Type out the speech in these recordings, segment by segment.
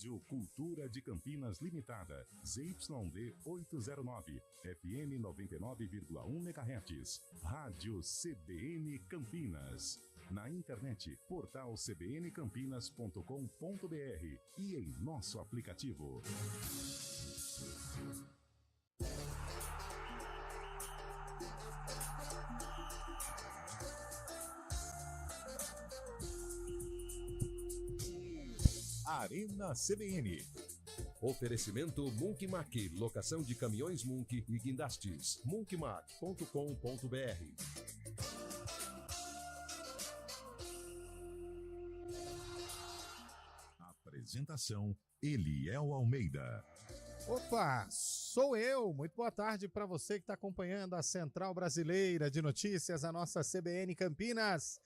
Rádio Cultura de Campinas Limitada, ZYD 809, FM 99,1 MHz. Rádio CBN Campinas. Na internet, portal cbncampinas.com.br e em nosso aplicativo. Arena CBN. Oferecimento Monkeymac, locação de caminhões Monkey e guindastes. monkeymac.com.br. Apresentação: Eliel Almeida. Opa, sou eu. Muito boa tarde para você que está acompanhando a Central Brasileira de Notícias, a nossa CBN Campinas.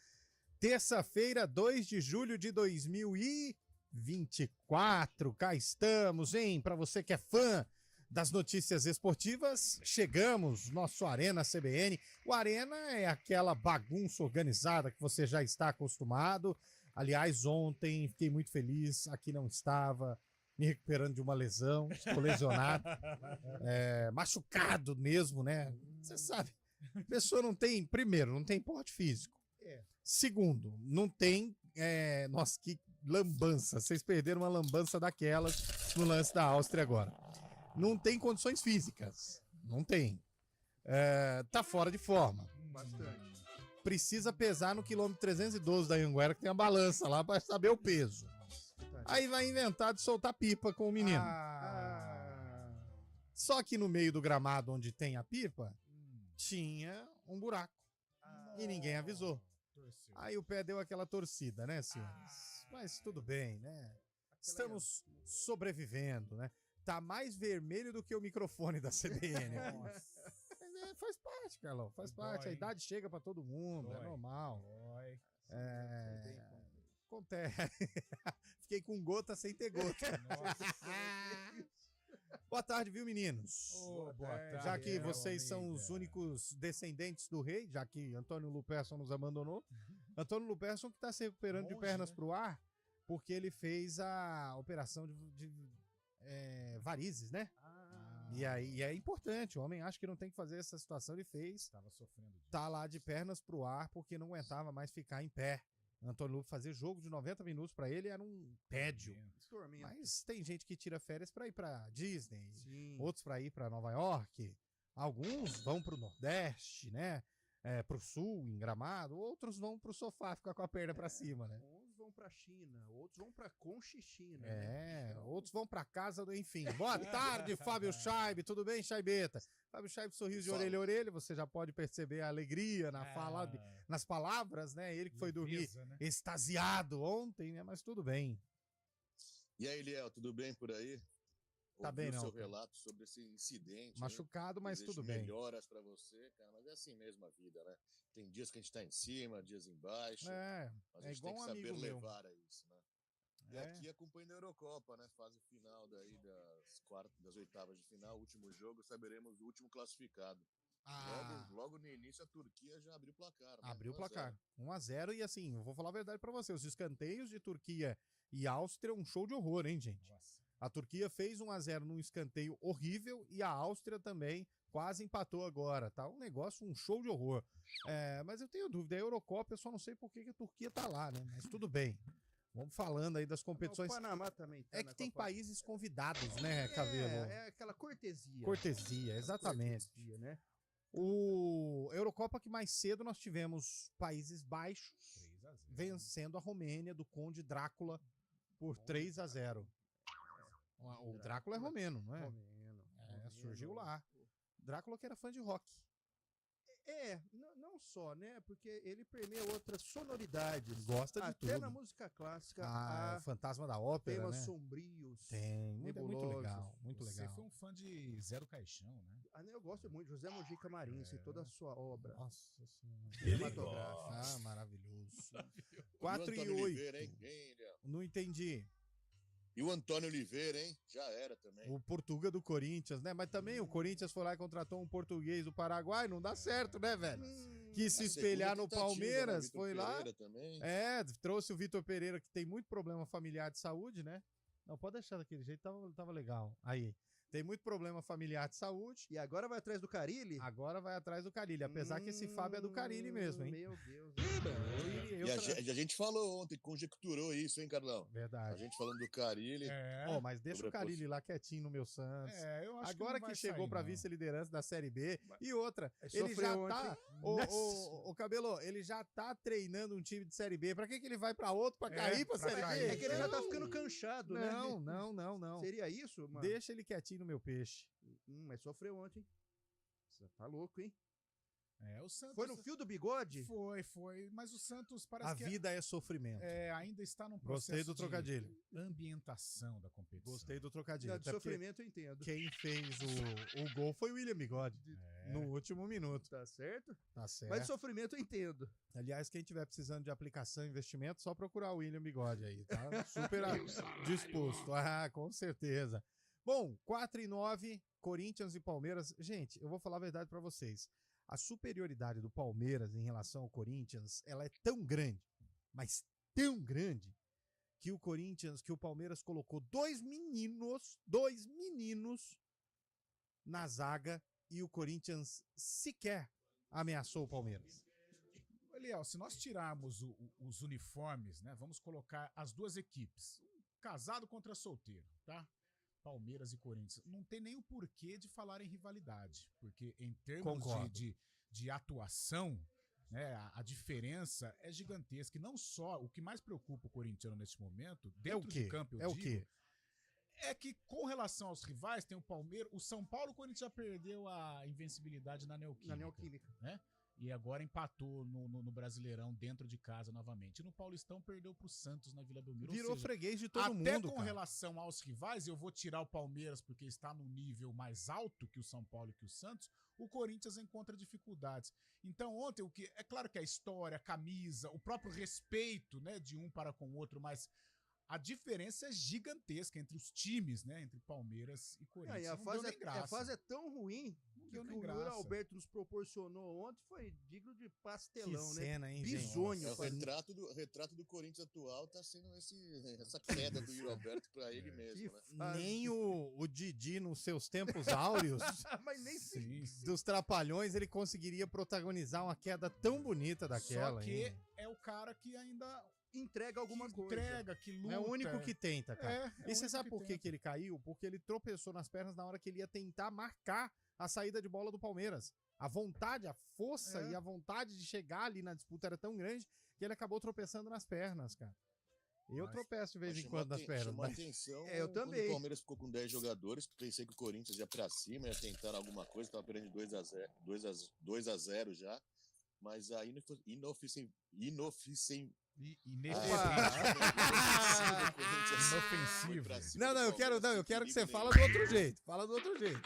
Terça-feira, 2 de julho de 2024. Cá estamos, hein? Para você que é fã das notícias esportivas, chegamos, nosso Arena CBN. O Arena é aquela bagunça organizada que você já está acostumado. Aliás, ontem fiquei muito feliz, aqui não estava, me recuperando de uma lesão, estou lesionado, machucado mesmo, né? Você sabe, a pessoa não tem, primeiro, não tem porte físico. Segundo, não tem, nossa, que lambança, vocês perderam uma lambança daquelas no lance da Áustria agora. Não tem condições físicas, não tem. Tá fora de forma. Bastante. Precisa pesar no quilômetro 312 da Anhanguera, que tem a balança lá para saber o peso. Aí vai inventar de soltar pipa com o menino. Só que no meio do gramado onde tem a pipa, tinha um buraco. E ninguém avisou. Aí o pé deu aquela torcida, né, senhores? Mas tudo bem, né? Estamos sobrevivendo, né? Tá mais vermelho do que o microfone da CBN. Faz parte, Carlão, faz parte. A idade chega pra todo mundo, é normal. Acontece. Fiquei com gota sem ter gota. Boa tarde, viu, meninos? Boa tarde. Já que vocês são os únicos descendentes do rei, já que Antônio Luperson nos abandonou. Antônio Luperson que tá se recuperando de pernas pro ar, porque ele fez a operação de varizes, né? E aí é importante, o homem acha que não tem que fazer essa situação, ele fez. Estava sofrendo disso. Tá lá de pernas pro ar porque não aguentava mais ficar em pé. Antônio Lupo fazer jogo de 90 minutos pra ele era um tédio. Mas tem gente que tira férias pra ir pra Disney, outros pra ir pra Nova York, alguns vão pro Nordeste, né? Pro Sul, em Gramado, outros vão pro sofá ficar com a perna pra cima, né? Uns vão pra China, outros vão pra Conchichina. Outros vão pra casa do... Enfim, boa tarde, Fábio Scheibe, tudo bem, Scheibeta? Fábio Scheibe, sorriso de orelha a orelha, você já pode perceber a alegria na fala, nas palavras, né? Ele que foi dormir extasiado ontem, né? Mas tudo bem. E aí, Eliel, tudo bem por aí? Tá bem, o não. seu relato sobre esse incidente. Machucado, mas Desejo tudo bem. melhoras pra você, cara, mas é assim mesmo a vida, né? Tem dias que a gente tá em cima, dias embaixo. Mas a gente igual tem que um saber amigo meu. levar a isso, né? E aqui acompanhando a Eurocopa, né? Fase final daí das oitavas de final, último jogo, saberemos o último classificado. Logo no início a Turquia já abriu o placar. Né? Abriu o placar. 1-0 e assim, eu vou falar a verdade pra você, os escanteios de Turquia e Áustria, um show de horror, hein, gente? Nossa. A Turquia fez 1-0 num escanteio horrível e a Áustria também quase empatou agora, tá? Um negócio, um show de horror. Mas eu tenho dúvida, a Eurocopa, eu só não sei por que a Turquia tá lá, né? Mas tudo bem. Vamos falando aí das competições. O Panamá também tá que tem países convidados, né, Cabelo? É aquela cortesia. Cortesia, exatamente. Cortesia, né? O Eurocopa que mais cedo nós tivemos Países Baixos 3-0. vencendo a Romênia do Conde Drácula por 3-0. O Drácula é romeno, não é? Romeno. Surgiu lá. Drácula que era fã de rock. Não só, né? Porque ele permeia outras sonoridades. Gosta de Até tudo. na música clássica, O Fantasma da Ópera, temas né? sombrios. Tem, muito nebulosos. legal, muito Você legal. foi um fã de Zé do Caixão, né? Eu gosto muito de José Mojica Marins e toda a sua obra. Nossa senhora. Cinematográfica. Maravilhoso. E o 4 e Antônio Oliveira, 8. hein? Quem, Eliel? Não entendi. E o Antônio Oliveira, hein? Já era também. O Portuga do Corinthians, né? Mas também o Corinthians foi lá e contratou um português do Paraguai, não dá certo, né, velho? Quis se A espelhar segunda no tentativa, Palmeiras, né? Vitor foi lá. Pereira também. Trouxe o Vitor Pereira, que tem muito problema familiar de saúde, né? Não, pode deixar daquele jeito, tava legal. Aí, tem muito problema familiar de saúde. E agora vai atrás do Carille? Agora vai atrás do Carille, apesar que esse Fábio é do Carille mesmo, hein? Meu Deus. E a gente falou ontem, conjecturou isso, hein, Carlão? Verdade. A gente falando do Carille. Mas deixa o Carille lá quietinho no meu Santos. Eu acho Agora que, não vai chegou sair, pra não. vice-liderança da Série B. E outra, ele sofreu já ontem. tá... Ô, Cabelo, ele já tá treinando um time de Série B. Pra que ele vai pra outro pra cair pra Série cair. B? É que ele já tá ficando canchado, né? Não. Seria isso, mano? Deixa ele quietinho no meu peixe. Mas sofreu ontem. Você tá louco, hein? O Santos... Foi no fio do bigode? Foi. Mas o Santos parece A que vida é sofrimento. ainda está num processo Gostei do trocadilho. de ambientação da competição. Gostei do trocadilho. Não, de Até porque sofrimento eu entendo. quem fez o gol foi o William Bigode. No último minuto. Tá certo? Tá certo. Mas de sofrimento eu entendo. Aliás, quem tiver precisando de aplicação e investimento, só procurar o William Bigode aí, tá? Super disposto. Ah, com certeza. Bom, 4-9, Corinthians e Palmeiras. Gente, eu vou falar a verdade pra vocês. A superioridade do Palmeiras em relação ao Corinthians, ela é tão grande, mas tão grande, que o Palmeiras colocou dois meninos na zaga e o Corinthians sequer ameaçou o Palmeiras. Eliel, se nós tirarmos os uniformes, né, vamos colocar as duas equipes, casado contra solteiro, tá? Palmeiras e Corinthians. Não tem nem o porquê de falar em rivalidade, porque em termos de atuação, né, a diferença é gigantesca. E não só, o que mais preocupa o corintiano neste momento, dentro de campo, eu digo, é que com relação aos rivais, tem o Palmeiras, o São Paulo, o Corinthians já perdeu a invencibilidade na Neoquímica. Né? E agora empatou no Brasileirão dentro de casa novamente. E no Paulistão perdeu pro Santos na Vila Belmiro. Virou freguês de todo mundo, até com relação aos rivais, eu vou tirar o Palmeiras porque está no nível mais alto que o São Paulo e que o Santos, o Corinthians encontra dificuldades. Então ontem, é claro que a história, a camisa, o próprio respeito, né, de um para com o outro, mas a diferença é gigantesca entre os times, né? Entre Palmeiras e Corinthians. A fase é tão ruim que o que o Yuri Alberto nos proporcionou ontem foi digno de pastelão, que né? cena, hein, Bisonho. O retrato do Corinthians atual tá sendo essa queda do Yuri Alberto pra ele mesmo, né? Nem o Didi, nos seus tempos áureos, mas nem dos Trapalhões, ele conseguiria protagonizar uma queda tão bonita daquela. Só que é o cara que ainda entrega alguma coisa. Que luta. É o único que tenta, cara. E você sabe por que ele caiu? Porque ele tropeçou nas pernas na hora que ele ia tentar marcar a saída de bola do Palmeiras. A vontade, a força e a vontade de chegar ali na disputa era tão grande que ele acabou tropeçando nas pernas, cara. Eu tropeço de vez em quando nas pernas. Chamou atenção eu também. Quando o Palmeiras ficou com 10 jogadores, pensei que o Corinthians ia pra cima, ia tentar alguma coisa, tava perdendo 2-0 já. Mas a inofensividade. Eu quero que você fale do outro jeito. Fala do outro jeito.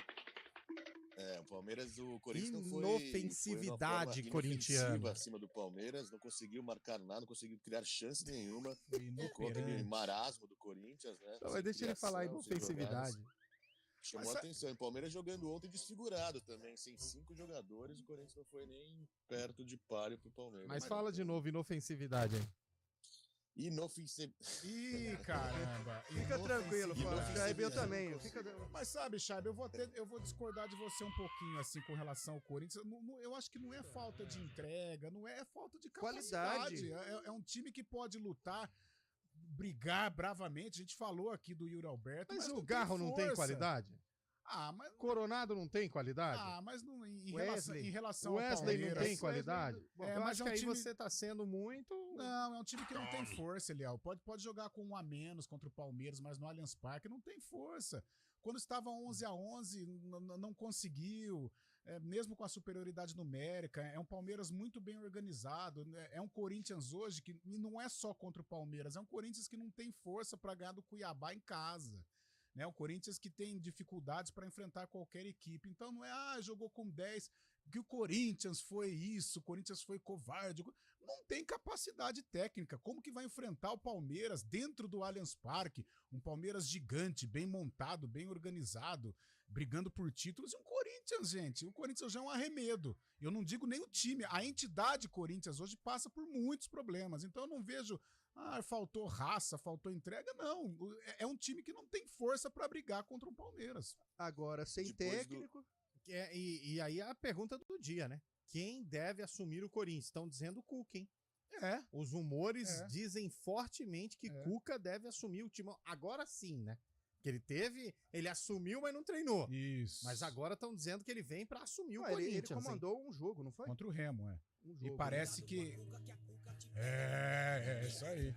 O Palmeiras, o Corinthians inofensividade corintiana acima do Palmeiras, não conseguiu marcar nada, não conseguiu criar chance nenhuma. Ficou aquele marasmo do Corinthians, né? Mas deixa ele falar inofensividade. Chamou a atenção. O Palmeiras jogando ontem desfigurado também, sem 5 jogadores, o Corinthians não foi nem perto de páreo pro Palmeiras. Mas fala de novo, inofensividade aí. Ih, caramba. Fica tranquilo, Chaibe, eu também. Mas sabe, Chaibe, eu vou discordar de você um pouquinho, assim, com relação ao Corinthians. Eu acho que não é falta de entrega, não é falta de capacidade. É um time que pode lutar, brigar bravamente. A gente falou aqui do Yuri Alberto. Mas o Garro não tem qualidade? Mas... Coronado não tem qualidade? Mas não, em relação o ao Wesley Palmeiras, não tem qualidade? Eu mas acho que aí você tá sendo muito... Não, é um time que não tem força, Eliel. Pode jogar com 1 a menos contra o Palmeiras, mas no Allianz Parque não tem força. Quando estava 11-11, não conseguiu, mesmo com a superioridade numérica. É um Palmeiras muito bem organizado. É um Corinthians hoje que não é só contra o Palmeiras, é um Corinthians que não tem força para ganhar do Cuiabá em casa. Né, o Corinthians que tem dificuldades para enfrentar qualquer equipe. Então não é, jogou com 10, que o Corinthians foi isso, o Corinthians foi covarde. Não tem capacidade técnica. Como que vai enfrentar o Palmeiras dentro do Allianz Parque? Um Palmeiras gigante, bem montado, bem organizado, brigando por títulos. E um Corinthians, gente, o Corinthians já é um arremedo. Eu não digo nem o time, a entidade Corinthians hoje passa por muitos problemas. Então eu não vejo faltou raça, faltou entrega. Não, é um time que não tem força pra brigar contra o Palmeiras. Agora, sem técnico... E aí a pergunta do dia, né? Quem deve assumir o Corinthians? Estão dizendo o Cuca, hein? Os rumores dizem fortemente que Cuca deve assumir o time. Agora sim, né? Que ele assumiu, mas não treinou. Isso. Mas agora estão dizendo que ele vem pra assumir o Corinthians. Ele comandou um jogo, não foi? Contra o Remo, Um jogo, e parece que... Isso aí.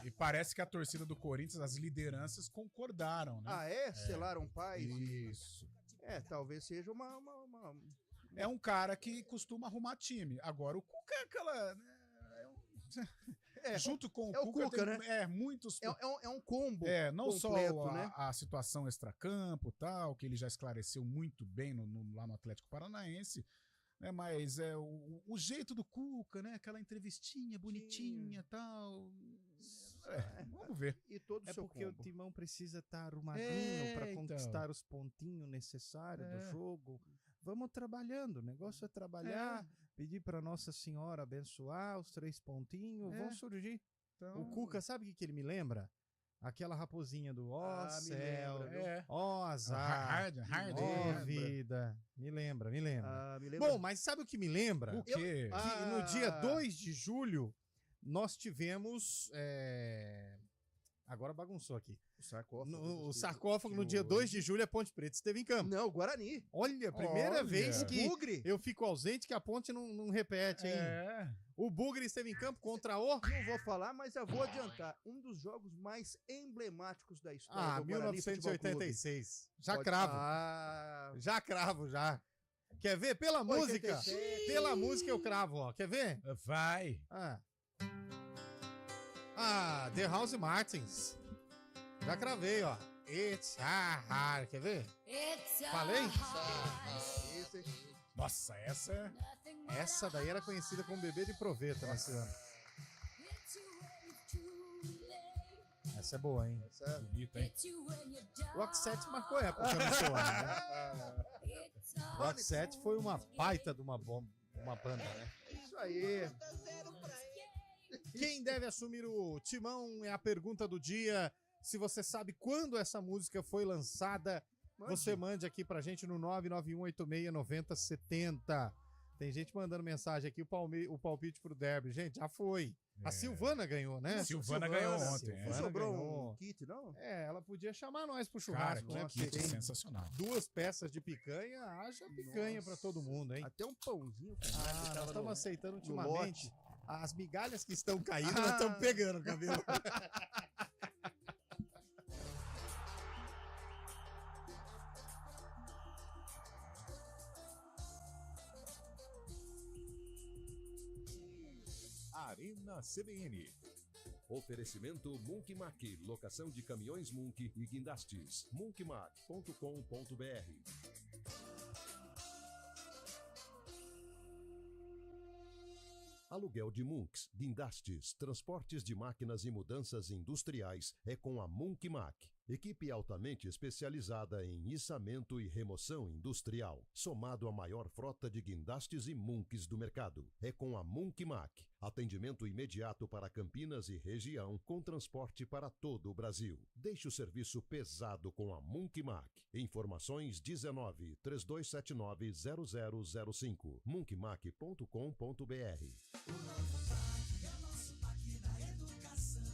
E parece que a torcida do Corinthians, as lideranças concordaram, né? Selaram paz? Isso. Talvez seja uma... É um cara que costuma arrumar time. Agora, o Cuca é aquela... junto com o Cuca, né? Muitos... É um combo não completo, só né? a situação extracampo e tal, que ele já esclareceu muito bem lá no Atlético Paranaense, né? Mas o jeito do Cuca, né? Aquela entrevistinha bonitinha e tal... vamos ver. E todo o seu porque combo. o Timão precisa estar arrumadinho para conquistar os pontinhos necessários do jogo. Vamos trabalhando, o negócio é trabalhar, pedir para Nossa Senhora abençoar os 3 pontinhos, vão surgir. Então... O Cuca, sabe o que ele me lembra? Aquela raposinha do céu, azar, vida. Me lembra. Me lembra. Bom, mas sabe o que me lembra? O quê? Que no dia 2 de julho, nós tivemos... Agora bagunçou aqui. O sarcófago no dia 2 de julho é Ponte Preta. Esteve em campo. Não, Guarani. Olha, primeira vez que eu fico ausente que a Ponte não repete, hein? O Bugre esteve em campo contra o... Não vou falar, mas eu vou adiantar. Um dos jogos mais emblemáticos da história do Guarani 1986. Já cravo. Já cravo, já. Quer ver? Pela 87. música. Pela música eu cravo, ó. Quer ver? Vai. The House Martins. Já cravei, ó. It's a hard. Quer ver? Falei? Nossa, essa daí era conhecida como Bebê de Proveta nesse ano. Essa é boa, hein? Essa é bonita, hein? Rock 7 marcou época nesse ano, né? Rock 7 foi uma baita de uma banda, né? Isso aí. Quem deve assumir o Timão é a pergunta do dia. Se você sabe quando essa música foi lançada, você mande aqui pra gente no 991869070. Tem gente mandando mensagem aqui, o palpite pro derby. Gente, já foi. A Silvana ganhou, né? Silvana ganhou ontem. Não sobrou um kit, não? Ela podia chamar nós pro churrasco, cara, né? Que kit sensacional. 2 peças de picanha, haja picanha pra todo mundo, hein? Até um pãozinho. Nós estamos aceitando ultimamente. As migalhas que estão caindo, nós estamos pegando o cabelo. Arena CBN. Oferecimento Munkmac, locação de caminhões Munk e guindastes. munkmac.com.br. Aluguel de Munks, guindastes, transportes de máquinas e mudanças industriais é com a Munkmac. Equipe altamente especializada em içamento e remoção industrial, somado à maior frota de guindastes e Munks do mercado. É com a Munkmac. Atendimento imediato para Campinas e região, com transporte para todo o Brasil. Deixe o serviço pesado com a Munkmac. Informações 19 3279 0005. munkmac.com.br.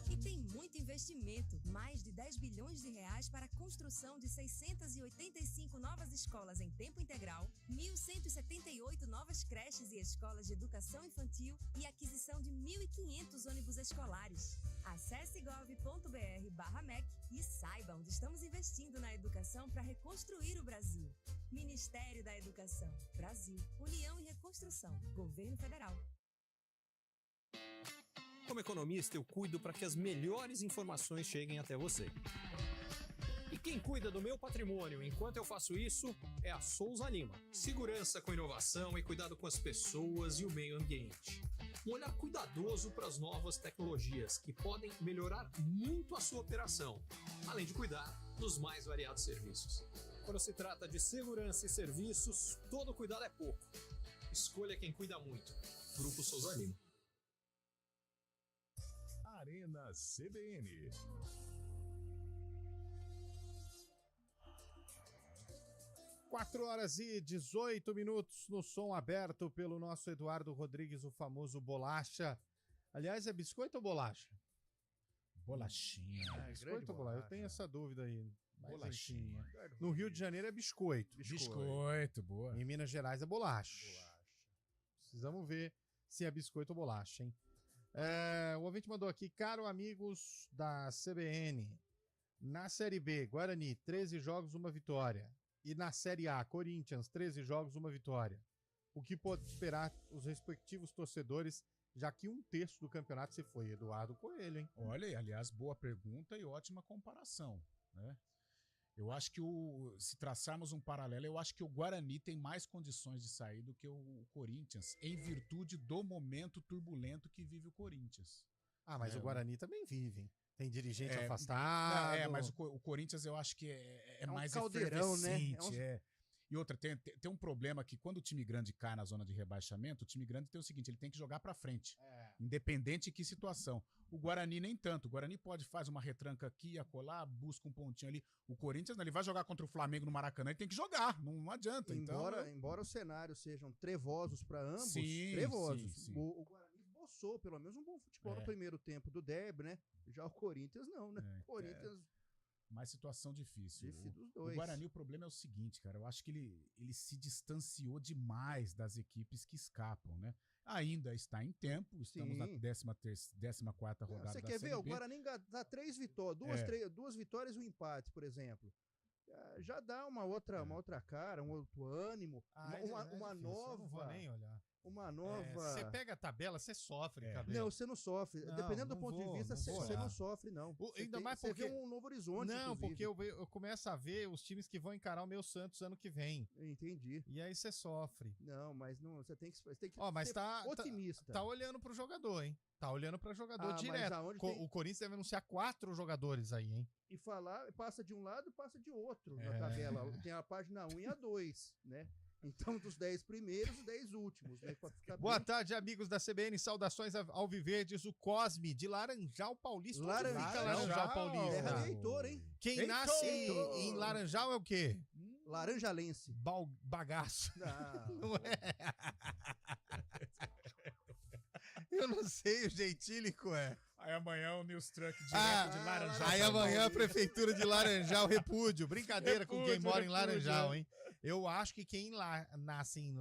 E tem muito investimento, mais de 10 bilhões de reais para a construção de 685 novas escolas em tempo integral, 1.178 novas creches e escolas de educação infantil e aquisição de 1.500 ônibus escolares. Acesse gov.br/MEC e saiba onde estamos investindo na educação para reconstruir o Brasil. Ministério da Educação, Brasil, União e Reconstrução, Governo Federal. Como economista, eu cuido para que as melhores informações cheguem até você. E quem cuida do meu patrimônio enquanto eu faço isso é a Souza Lima. Segurança com inovação e cuidado com as pessoas e o meio ambiente. Um olhar cuidadoso para as novas tecnologias que podem melhorar muito a sua operação, além de cuidar dos mais variados serviços. Quando se trata de segurança e serviços, todo cuidado é pouco. Escolha quem cuida muito. Grupo Souza Lima. Arena CBN. Quatro horas e 18 minutos no som aberto pelo nosso Eduardo Rodrigues, o famoso Bolacha. Aliás, é biscoito ou bolacha? Bolachinha. Biscoito ou bolacha? Eu tenho essa dúvida aí. Bolachinha. No Rio de Janeiro é biscoito. Biscoito, boa. Em Minas Gerais é bolacha. Precisamos ver se é biscoito ou bolacha, hein? O ouvinte mandou aqui, caro amigos da CBN, na Série B, Guarani, 13 jogos, 1 vitória. E na Série A, Corinthians, 13 jogos, 1 vitória. O que pode esperar os respectivos torcedores, já que 1/3 do campeonato se foi? Eduardo Coelho, hein? Olha, aliás, boa pergunta e ótima comparação, né? Eu acho que se traçarmos um paralelo, eu acho que o Guarani tem mais condições de sair do que o Corinthians, em virtude do momento turbulento que vive o Corinthians. Mas o Guarani também vive, hein? Tem dirigente afastado. Mas o Corinthians eu acho que é mais caldeirão, efervescente, né? E outra, tem um problema que quando o time grande cai na zona de rebaixamento, o time grande tem o seguinte, ele tem que jogar pra frente, independente de que situação. O Guarani nem tanto, o Guarani faz uma retranca aqui, acolá, busca um pontinho ali. O Corinthians, ele vai jogar contra o Flamengo no Maracanã, ele tem que jogar, não adianta. Embora os cenários sejam trevosos para ambos, sim. O Guarani esboçou pelo menos um bom futebol no primeiro tempo do derby, né? Já o Corinthians não, né? O Corinthians... Mais situação difícil. Dos dois. O Guarani, o problema é o seguinte, cara, eu acho que ele se distanciou demais das equipes que escapam, né? Ainda está em tempo, estamos na 14ª rodada Você da quer Série ver? O B. Guarani dá 3 vitórias, duas vitórias e um empate, por exemplo. Já dá uma outra cara, um outro ânimo, uma nova... Eu não vou nem olhar. Uma nova... Você pega a tabela, você sofre, cabelo. Não, você não sofre. Dependendo do ponto de vista, você não sofre, não. Ainda mais porque... Você vê um novo horizonte, Não, inclusive. porque eu começo a ver os times que vão encarar o meu Santos ano que vem. Entendi. E aí você sofre. Não, mas não, você tem que ser otimista. Tá olhando pro jogador, hein? Tá olhando pra jogador direto. O Corinthians deve anunciar 4 jogadores aí, hein? E passa de um lado e passa de outro na tabela. Tem a página 1 e a 2, né? Então, dos 10 primeiros, os 10 últimos, né? Boa tarde, amigos da CBN. Saudações alviverdes, o Cosme, de Laranjal Paulista. Laranjal Paulista. Terra de Heitor, hein? Quem nasce em Laranjal é o quê? Laranjalense. Bagaço. Não é? Eu não sei, o gentílico é. Aí amanhã o News Truck direto de Laranjal. Aí amanhã a prefeitura de Laranjal, repúdio. Brincadeira com quem mora em Laranjal, hein? Eu acho que quem nasce em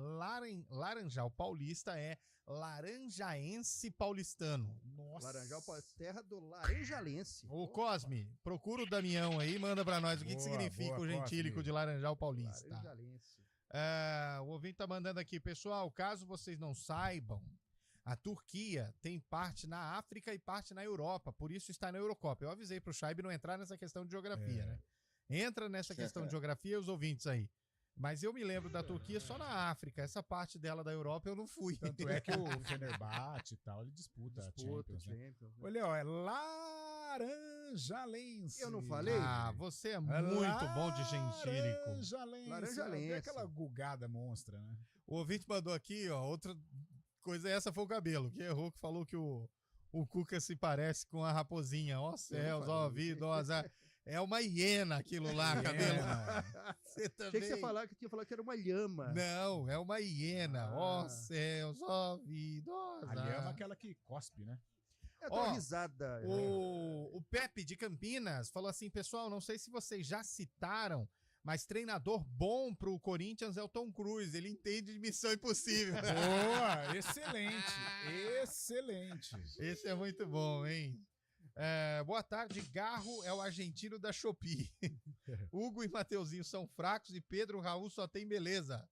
Laranjal Paulista é laranjaense paulistano. Nossa. Laranjal Paulista, terra do laranjalense. Ô Cosme, procura o Damião aí e manda pra nós o que significa o gentílico Cosme de Laranjal Paulista. Laranjalense. O ouvinte tá mandando aqui, pessoal, caso vocês não saibam, a Turquia tem parte na África e parte na Europa, por isso está na Eurocopa. Eu avisei pro Chaib não entrar nessa questão de geografia, né? Entra nessa questão de geografia, os ouvintes aí. Mas eu me lembro da Turquia só na África. Essa parte dela da Europa eu não fui. Tanto é que o Fenerbahçe e tal, ele disputa a Champions, né? Olha, é laranjalense. Eu não falei? Você é muito bom de gentílico. Laranjalense. É aquela gugada monstra, né? O ouvinte mandou aqui, ó, outra coisa, essa foi o cabelo, que errou, que falou que o Cuca se parece com a raposinha. Ó céus, ó vida, ó azar. É uma hiena aquilo lá, cabelo. Você também... Tinha que falar que era uma lhama. Não, é uma hiena. Ó céus, ó vida, ó azar. A lhama é aquela que cospe, né? É a tua risada. O Pepe de Campinas falou assim, pessoal, não sei se vocês já citaram, mas treinador bom pro Corinthians é o Tom Cruise. Ele entende de Missão Impossível. Boa, excelente, excelente. Esse é muito bom, hein? Boa tarde, Garro é o argentino da Shopee. Hugo e Mateuzinho são fracos e Pedro Raul só tem beleza.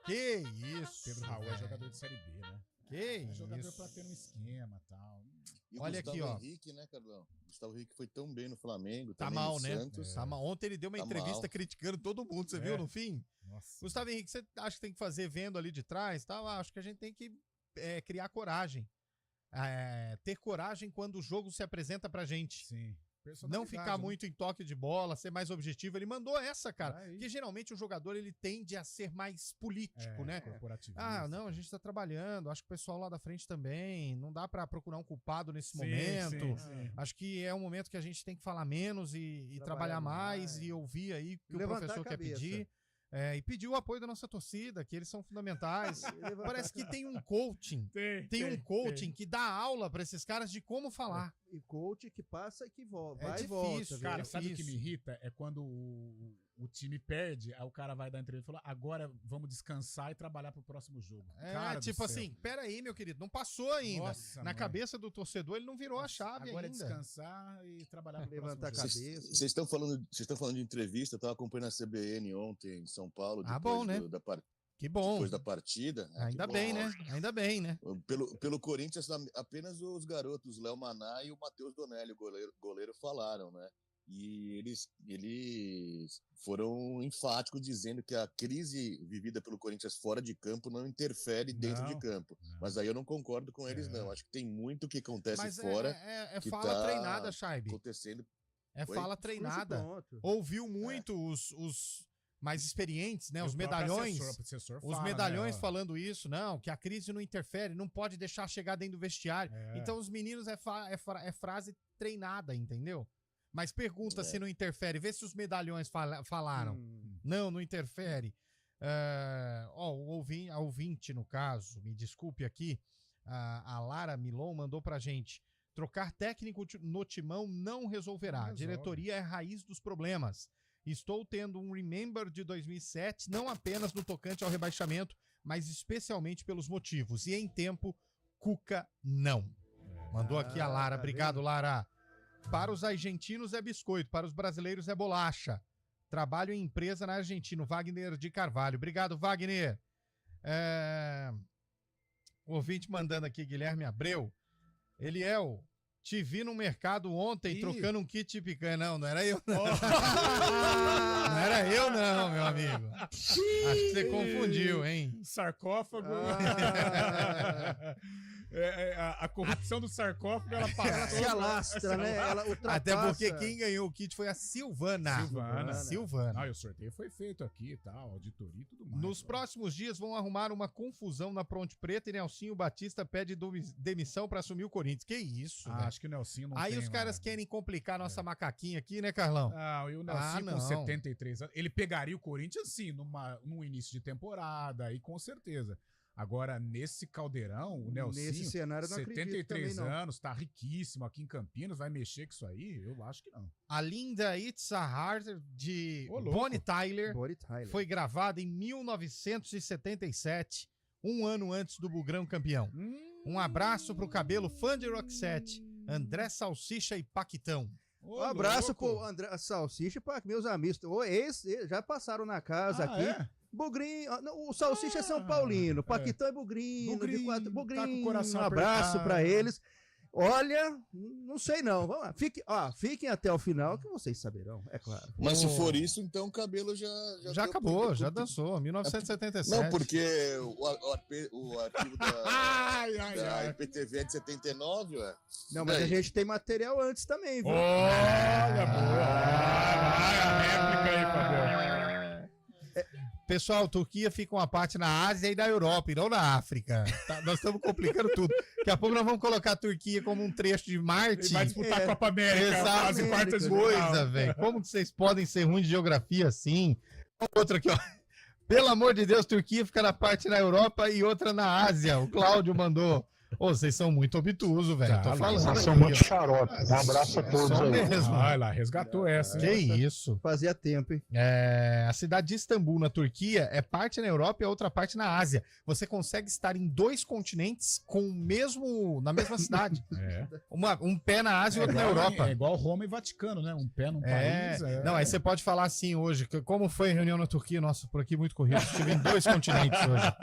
Que isso? Pedro Raul é jogador de Série B, né? Que jogador pra ter um esquema e tal. E o olha Gustavo aqui, ó. Henrique, né, Carlão? O Gustavo Henrique foi tão bem no Flamengo. Tá mal, né? Tá mal. Ontem ele deu uma entrevista criticando todo mundo, você viu no fim? Nossa. Gustavo Henrique, você acha que tem que fazer vendo ali de trás? Tá? Acho que a gente tem que criar coragem. Ter coragem quando o jogo se apresenta pra gente. Sim. não ficar muito em toque de bola, ser mais objetivo. Ele mandou essa, cara. Porque geralmente o jogador ele tende a ser mais político, né? Não, a gente tá trabalhando, acho que o pessoal lá da frente também, não dá pra procurar um culpado nesse momento. Sim. Acho que é um momento que a gente tem que falar menos e trabalhar mais e ouvir aí o que o professor quer pedir. E pedir o apoio da nossa torcida, que eles são fundamentais. Parece que tem um coaching. Tem um coaching que dá aula para esses caras de como falar. E coach que passa e que volta. É difícil, cara. Sabe o que me irrita? É quando o time perde, aí o cara vai dar entrevista e fala: agora vamos descansar e trabalhar pro próximo jogo. Cara tipo assim, pera aí, meu querido, não passou ainda. Nossa, na cabeça do torcedor, ele não virou a chave agora ainda. É descançar e trabalhar pro levantar a cabeça. Vocês estão falando de entrevista, eu tava acompanhando a CBN ontem em São Paulo. Bom, né? Que bom. Depois da partida. Ainda bem, né? Ainda bem, né? Pelo Corinthians, apenas os garotos Léo Maná e o Matheus Donelli, goleiro, falaram, né? E eles foram enfáticos dizendo que a crise vivida pelo Corinthians fora de campo não interfere dentro de campo. Não. Mas aí eu não concordo com eles, não. Acho que tem muito que acontece fora. Que fala treinada, Chaibe. Acontecendo. Fala treinada. Ouviu muito os mais experientes, né? Os medalhões. Os medalhões falando isso, não, que a crise não interfere, não pode deixar chegar dentro do vestiário. Então os meninos é frase treinada, entendeu? Mas pergunta se não interfere. Vê se os medalhões falaram. Não interfere. A ouvinte, no caso, me desculpe aqui, a Lara Milon mandou pra gente: trocar técnico no Timão não resolverá. Diretoria é a raiz dos problemas. Estou tendo um remember de 2007, não apenas no tocante ao rebaixamento, mas especialmente pelos motivos. E em tempo, Cuca não. Mandou aqui a Lara. Obrigado, Lara. Para os argentinos é biscoito, para os brasileiros é bolacha. Trabalho em empresa na Argentina. Wagner de Carvalho. Obrigado, Wagner. O ouvinte mandando aqui, Guilherme Abreu. Eliel, te vi no mercado ontem trocando um kit picanha. Não era eu, não. Não era eu, não, meu amigo. Acho que você confundiu, hein? Sarcófago. A corrupção do sarcófago, ela se alastra, né? Ela ultrapassa. Até porque quem ganhou o kit foi a Silvana. O sorteio foi feito aqui e tal, auditoria e tudo mais. Nos próximos dias vão arrumar uma confusão na Ponte Preta e Nelsinho Batista pede demissão pra assumir o Corinthians. Que isso, velho? Acho que o Nelsinho não Aí tem os caras querem complicar nossa macaquinha aqui, né, Carlão? E o Nelsinho com 73 anos, ele pegaria o Corinthians, sim, no início de temporada, aí com certeza. Agora, nesse caldeirão, o Nelsinho, nesse cenário, 73 anos, tá riquíssimo aqui em Campinas, vai mexer com isso aí? Eu acho que não. A linda It's a Heart, de Bonnie Tyler, foi gravada em 1977, um ano antes do Bugrão campeão. Um abraço pro cabelo fã de Roxette, André Salsicha e Paquitão. Um abraço pro André Salsicha e para meus amigos. Eles já passaram na casa aqui. Bugrinho, o Salsicha é São Paulino, Paquitão é Bugrinho, Bugrinho, tá com o coração um abraço para eles. Olha, não sei não. Vamos lá. Fiquem até o final que vocês saberão, é claro. Mas se for isso, então o cabelo já acabou, já dançou, 1977. Não, porque o arquivo da IPTV é de 79, ué. Não, mas a gente tem material antes também, viu? Olha, boa. A réplica aí, Fabiano. Pessoal, Turquia fica uma parte na Ásia e na Europa, e não na África. Nós estamos complicando tudo. Daqui a pouco nós vamos colocar a Turquia como um trecho de Marte. Ele vai disputar a Copa América, quase quartas de coisa, velho. Como que vocês podem ser ruins de geografia assim? Outro aqui, ó. Pelo amor de Deus, Turquia fica na parte na Europa e outra na Ásia. O Cláudio mandou. Vocês são muito obtusos, velho. Tô falando. Vocês são muito xarope. Um abraço a todos aí. Vai lá, resgatou essa. Que isso. Fazia tempo, hein? A cidade de Istambul, na Turquia, é parte na Europa e a outra parte na Ásia. Você consegue estar em 2 continentes na mesma cidade. Um pé na Ásia e outro na Europa. É igual Roma e Vaticano, né? Um pé num país. Não, aí você pode falar assim hoje. Como foi a reunião na Turquia? Nossa, por aqui muito corrido. Estive em 2 continentes hoje.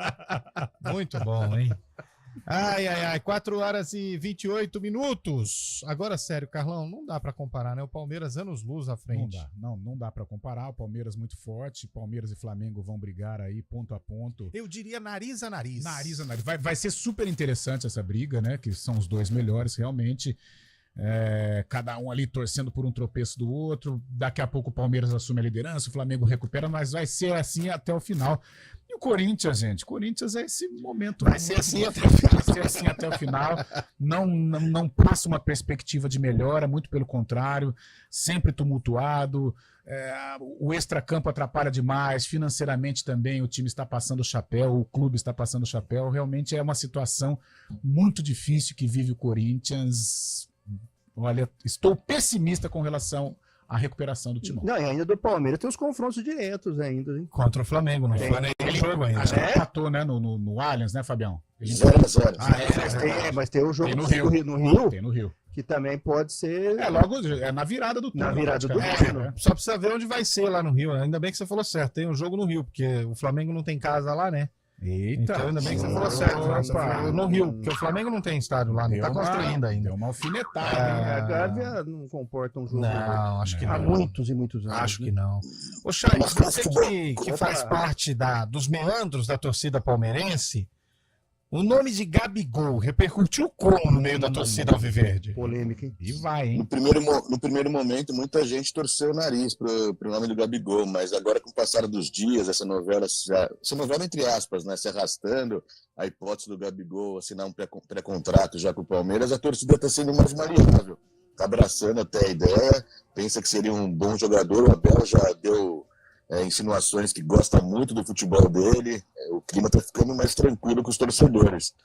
Muito bom, hein? 4h28. Agora, sério, Carlão, não dá pra comparar, né? O Palmeiras anos-luz à frente. Não dá pra comparar. O Palmeiras muito forte. Palmeiras e Flamengo vão brigar aí ponto a ponto. Eu diria nariz a nariz. Nariz a nariz. Vai ser super interessante essa briga, né? Que são os 2 melhores, realmente. cada um ali torcendo por um tropeço do outro. Daqui a pouco o Palmeiras assume a liderança, o Flamengo recupera, mas vai ser assim até o final. E o Corinthians, gente, Corinthians é esse momento. Vai ser assim até o final. Vai ser assim até o final. Não passa uma perspectiva de melhora, muito pelo contrário, sempre tumultuado. O extracampo atrapalha demais, financeiramente também o time está passando o chapéu, o clube está passando o chapéu. Realmente é uma situação muito difícil que vive o Corinthians. Olha, estou pessimista com relação à recuperação do Timão. Não, e ainda do Palmeiras tem os confrontos diretos ainda, hein? Contra o Flamengo, não foi nem jogo ainda. Acho que empatou, né, no Allianz, né, Fabião? 0-0. Mas tem o jogo Tem no Rio, Tem no Rio. que também pode ser... Logo, na virada do turno. Na virada do praticamente. Só precisa ver onde vai ser lá no Rio, né? Ainda bem que você falou certo, tem um jogo no Rio, porque o Flamengo não tem casa lá, né? Eita. Então, ainda bem que você falou certo. Você falou no Rio, porque o Flamengo não tem estádio lá, não tá construindo ainda. Deu uma alfinetada. A Gávea não comporta um jogo. Não, acho que não. Há muitos e muitos anos. Acho que não. Ô, Chay, você que faz parte dos meandros da torcida palmeirense, o nome de Gabigol repercutiu como no meio da torcida alviverde? Polêmica, hein? E vai, hein? No primeiro momento, muita gente torceu o nariz pro nome do Gabigol, mas agora, com o passar dos dias, essa novela entre aspas, né, se arrastando, a hipótese do Gabigol assinar um pré-contrato já com o Palmeiras, a torcida está sendo mais maleável. Está abraçando até a ideia, pensa que seria um bom jogador. O Abel já deu insinuações que gosta muito do futebol dele. O clima está ficando mais tranquilo com os torcedores.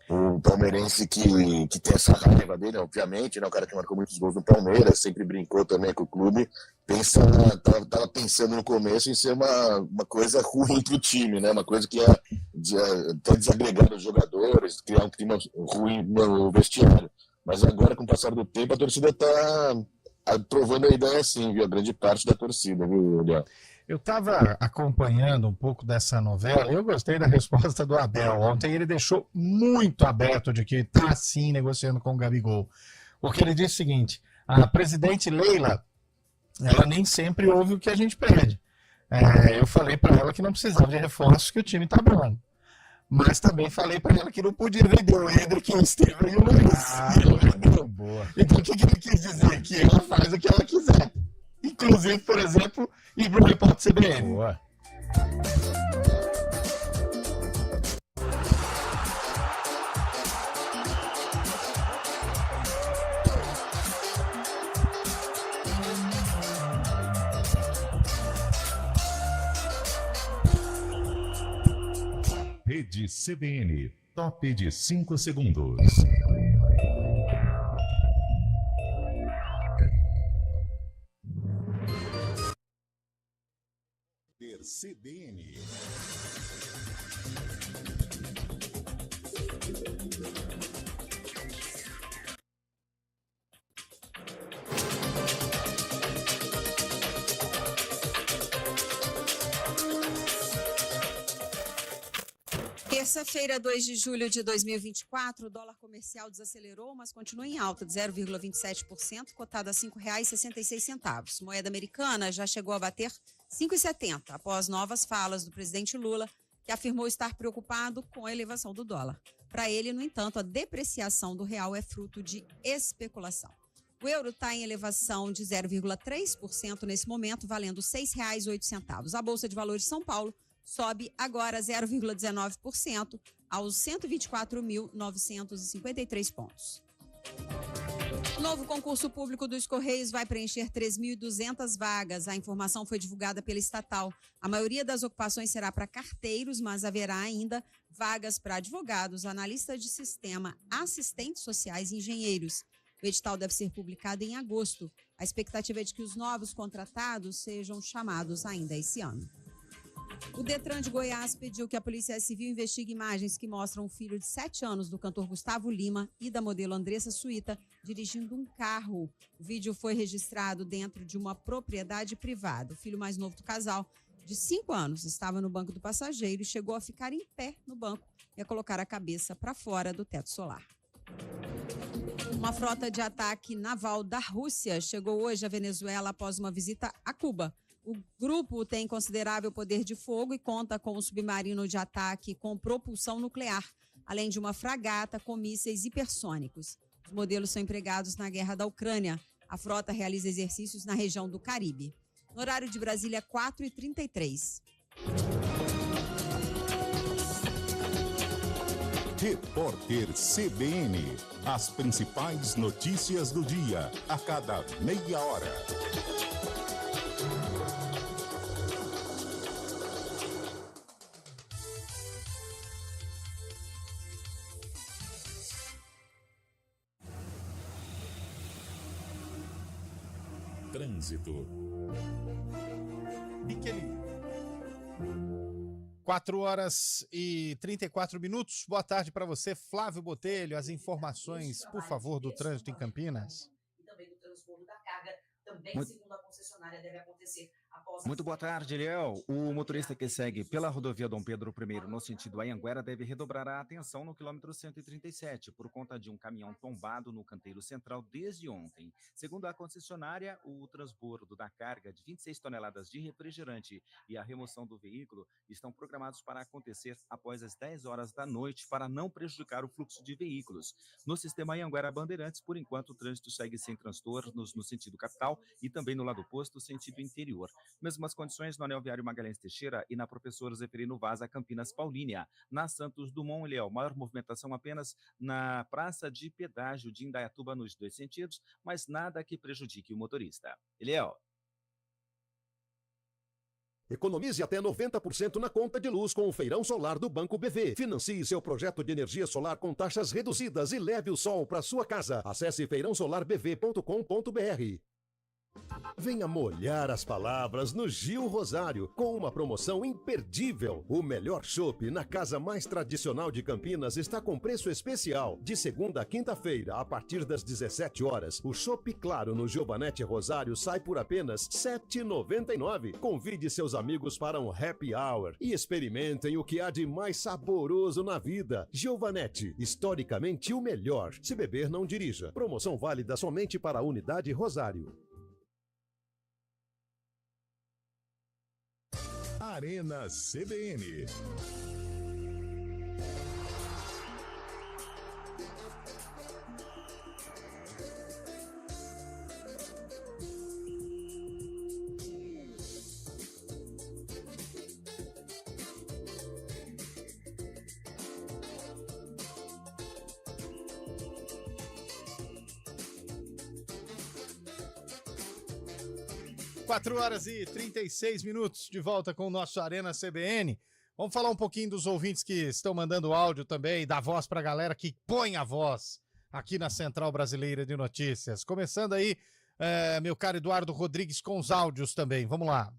O palmeirense que tem essa raiva dele, obviamente, né, o cara que marcou muitos gols no Palmeiras, sempre brincou também com o clube, estava pensando no começo em ser uma coisa ruim para o time, né, uma coisa que ia até desagregar os jogadores, criar um clima ruim no vestiário. Mas agora, com o passar do tempo, a torcida está aprovando a ideia sim, viu? A grande parte da torcida, viu, Léo? Eu estava acompanhando um pouco dessa novela, eu gostei da resposta do Abel. Ontem ele deixou muito aberto de que está sim negociando com o Gabigol. Porque ele disse o seguinte, a presidente Leila, ela nem sempre ouve o que a gente pede. Eu falei para ela que não precisava de reforços, que o time está bom. Mas também falei para ela que não podia vender o Hendrick, o Estevam e o Luiz. Boa. Então o que ele quis dizer? Que ela faz o que ela quiser. Inclusive, por exemplo, ir para o Repórter CBN. Boa. Rede CBN, top de 5 segundos. CBN. Terça-feira, 2 de julho de 2024, o dólar comercial desacelerou, mas continua em alta de 0,27%, cotado a R$ 5,66. Moeda americana já chegou a bater 5,70, após novas falas do presidente Lula, que afirmou estar preocupado com a elevação do dólar. Para ele, no entanto, a depreciação do real é fruto de especulação. O euro está em elevação de 0,3% nesse momento, valendo R$ 6,08. A Bolsa de Valores de São Paulo sobe agora 0,19% aos 124.953 pontos. O novo concurso público dos Correios vai preencher 3.200 vagas. A informação foi divulgada pela estatal. A maioria das ocupações será para carteiros, mas haverá ainda vagas para advogados, analistas de sistema, assistentes sociais e engenheiros. O edital deve ser publicado em agosto. A expectativa é de que os novos contratados sejam chamados ainda esse ano. O Detran de Goiás pediu que a Polícia Civil investigue imagens que mostram o filho de 7 anos do cantor Gustavo Lima e da modelo Andressa Suíta dirigindo um carro. O vídeo foi registrado dentro de uma propriedade privada. O filho mais novo do casal, de 5 anos, estava no banco do passageiro e chegou a ficar em pé no banco e a colocar a cabeça para fora do teto solar. Uma frota de ataque naval da Rússia chegou hoje à Venezuela após uma visita a Cuba. O grupo tem considerável poder de fogo e conta com um submarino de ataque com propulsão nuclear, além de uma fragata com mísseis hipersônicos. Os modelos são empregados na guerra da Ucrânia. A frota realiza exercícios na região do Caribe. No horário de Brasília, 4h33. Repórter CBN. As principais notícias do dia, a cada meia hora. Trânsito. 4h34. Boa tarde para você, Flávio Botelho. As informações, por favor, do trânsito em Campinas. E também do transbordo da carga, também segundo a concessionária, deve acontecer após... Muito boa tarde, Eliel. O motorista que segue pela rodovia Dom Pedro I no sentido Anhanguera deve redobrar a atenção no quilômetro 137 por conta de um caminhão tombado no canteiro central desde ontem. Segundo a concessionária, o transbordo da carga de 26 toneladas de refrigerante e a remoção do veículo estão programados para acontecer após as 10 horas da noite para não prejudicar o fluxo de veículos. No sistema Anhanguera Bandeirantes, por enquanto, o trânsito segue sem transtornos no sentido capital e também no lado oposto, sentido interior. Mesmas condições no anel viário Magalhães Teixeira e na Professor Zeferino Vaz, Campinas Paulínia. Na Santos Dumont, Eliel, maior movimentação apenas na praça de pedágio de Indaiatuba nos dois sentidos, mas nada que prejudique o motorista. Eliel. Economize até 90% na conta de luz com o Feirão Solar do Banco BV. Financie seu projeto de energia solar com taxas reduzidas e leve o sol para sua casa. Acesse feirãosolarbv.com.br. Venha molhar as palavras no Gil Rosário, com uma promoção imperdível. O melhor chopp na casa mais tradicional de Campinas está com preço especial. De segunda a quinta-feira, a partir das 17 horas, o chopp claro no Giovanetti Rosário sai por apenas R$ 7,99. Convide seus amigos para um happy hour e experimentem o que há de mais saboroso na vida. Giovanetti, historicamente o melhor. Se beber, não dirija. Promoção válida somente para a unidade Rosário. Arena CBN. Quatro horas e 36 minutos de volta com o nosso Arena CBN. Vamos falar um pouquinho dos ouvintes que estão mandando áudio também, dar voz para a galera que põe a voz aqui na Central Brasileira de Notícias. Começando aí, meu caro Eduardo Rodrigues com os áudios também. Vamos lá.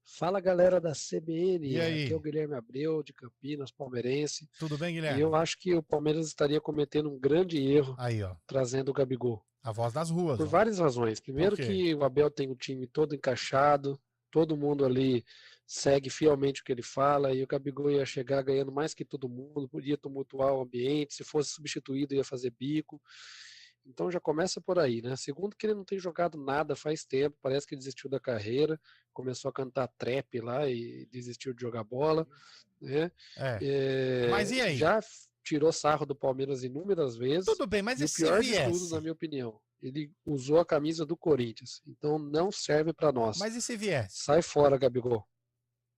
Fala, galera da CBN. E aí? Aqui é o Guilherme Abreu, de Campinas, palmeirense. Tudo bem, Guilherme? E eu acho que o Palmeiras estaria cometendo um grande erro aí, ó, trazendo o Gabigol. A voz das ruas. Por várias razões. Primeiro que o Abel tem o time todo encaixado, todo mundo ali segue fielmente o que ele fala, e o Gabigol ia chegar ganhando mais que todo mundo, podia tumultuar o ambiente, se fosse substituído ia fazer bico. Então já começa por aí, né? Segundo que ele não tem jogado nada faz tempo, parece que desistiu da carreira, começou a cantar trap lá e desistiu de jogar bola, né? Mas e aí? Já tirou sarro do Palmeiras inúmeras vezes. Tudo bem, mas e e o se pior de viesse? tudo, na minha opinião, ele usou a camisa do Corinthians, então não serve pra nós. Mas e se viesse? Sai fora, Gabigol.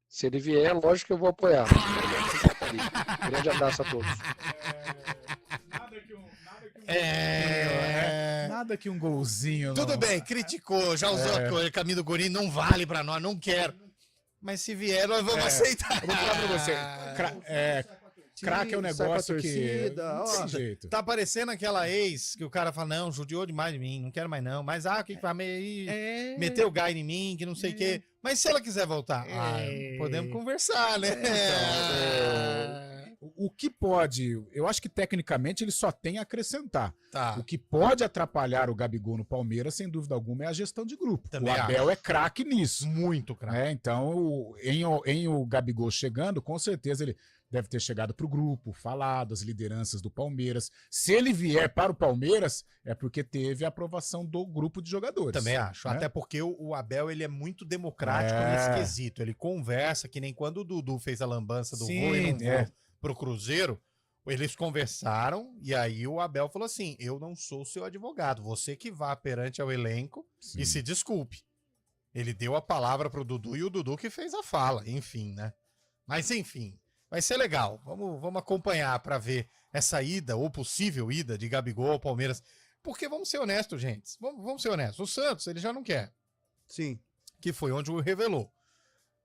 Se ele vier, lógico que eu vou apoiar. Grande abraço a todos. Nada que um golzinho. Tudo não. bem, criticou, já usou a camisa do Corinthians, não vale pra nós, não quero. Mas se vier, nós vamos aceitar. Eu vou falar pra você. Craque é um negócio que. Ó, jeito. tá parecendo aquela ex que o cara fala, não, judiou demais de mim, não quero mais não. Mas, o que vai meteu o gai em mim, que não sei o quê. Mas se ela quiser voltar, podemos conversar, né? O que pode, eu acho que tecnicamente ele só tem a acrescentar. Tá. O que pode atrapalhar o Gabigol no Palmeiras, sem dúvida alguma, é a gestão de grupo. Também o Abel acho. é craque nisso. Muito craque. Então, em o Gabigol chegando, com certeza ele deve ter chegado para o grupo, falado, as lideranças do Palmeiras. Se ele vier para o Palmeiras, é porque teve a aprovação do grupo de jogadores. Também acho. Né? Até porque o Abel ele é muito democrático nesse quesito. Ele conversa, que nem quando o Dudu fez a lambança do voo e não voou pro Cruzeiro. Eles conversaram e aí o Abel falou assim: eu não sou seu advogado, você que vá perante ao elenco e se desculpe. Ele deu a palavra pro Dudu e o Dudu que fez a fala, enfim, né? Mas enfim, vai ser legal. Vamos acompanhar para ver essa ida ou possível ida de Gabigol ao Palmeiras. Porque vamos ser honestos, gente. Vamos ser honestos. O Santos, ele já não quer. Sim. Que foi onde o revelou.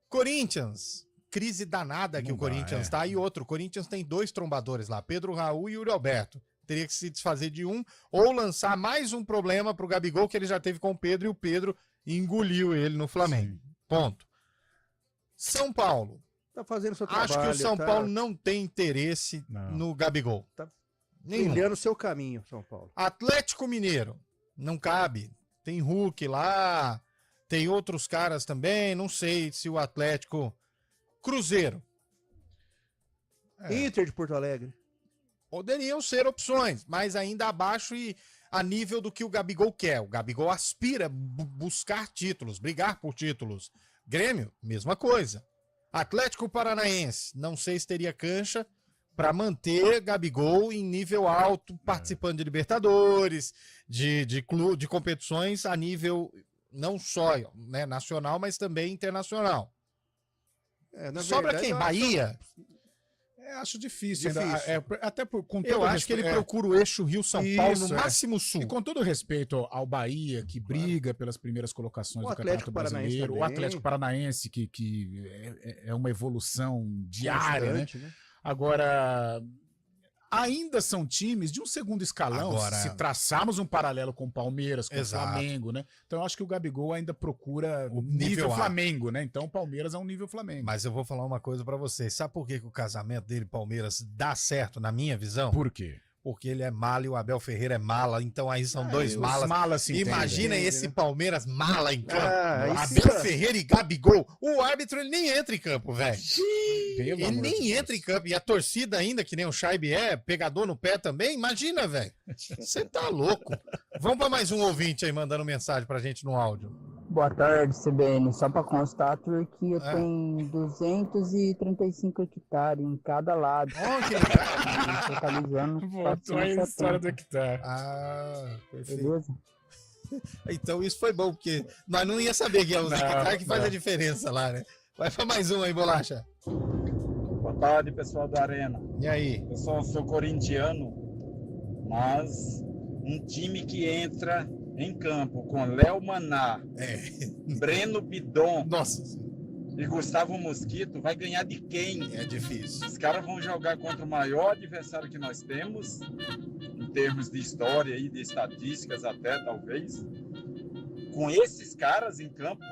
Corinthians, crise danada que o Corinthians tá. E outro, o Corinthians tem 2 trombadores lá, Pedro Raul e Yuri Alberto. Teria que se desfazer de um ou lançar mais um problema pro Gabigol que ele já teve com o Pedro e o Pedro engoliu ele no Flamengo. Sim. Ponto. São Paulo. Tá fazendo seu trabalho. Acho que o São Paulo não tem interesse no Gabigol. Tá trilhando o seu caminho, São Paulo. Atlético Mineiro. Não cabe. Tem Hulk lá, tem outros caras também. Não sei se o Atlético... Cruzeiro. Inter de Porto Alegre. Poderiam ser opções, mas ainda abaixo e a nível do que o Gabigol quer. O Gabigol aspira buscar títulos, brigar por títulos. Grêmio, mesma coisa. Atlético Paranaense, não sei se teria cancha para manter Gabigol em nível alto, participando de Libertadores, de competições a nível não só nacional, mas também internacional. Sobra quem? Bahia? Acho difícil. Até com todo eu acho que ele procura o eixo Rio-São Paulo no máximo sul. E com todo respeito ao Bahia, que briga pelas primeiras colocações do Campeonato Brasileiro, o Atlético Paranaense, que é uma evolução diária, né? Agora, ainda são times de um segundo escalão, se traçarmos um paralelo com o Palmeiras, com o Flamengo, né? Então eu acho que o Gabigol ainda procura o nível Flamengo, né? Então o Palmeiras é um nível Flamengo. Mas eu vou falar uma coisa pra vocês. Sabe por que o casamento dele, Palmeiras, dá certo, na minha visão? Por quê? Porque ele é mala e o Abel Ferreira é mala, então aí são dois malas. Imagina esse Palmeiras mala em campo. Abel Ferreira e Gabigol. O árbitro ele nem entra em campo, velho. Ele nem entra em campo. E a torcida ainda, que nem o Scheibe pegador no pé também. Imagina, velho. Você tá louco. Vamos para mais um ouvinte aí mandando mensagem pra gente no áudio. Boa tarde, CBN. Só para constar, a Turquia tem 235 hectares em cada lado. Totalizando. Voltou aí a história do hectare. Perfeito. Beleza? Então isso foi bom, porque nós não ia saber que é os hectares que faz a diferença lá, né? Vai para mais um aí, Bolacha. Boa tarde, pessoal da Arena. E aí? Eu sou corintiano, mas um time que entra em campo com Léo Maná, Breno Bidon e Gustavo Mosquito vai ganhar de quem? É difícil. Os caras vão jogar contra o maior adversário que nós temos, em termos de história e de estatísticas até, talvez. Com esses caras em campo,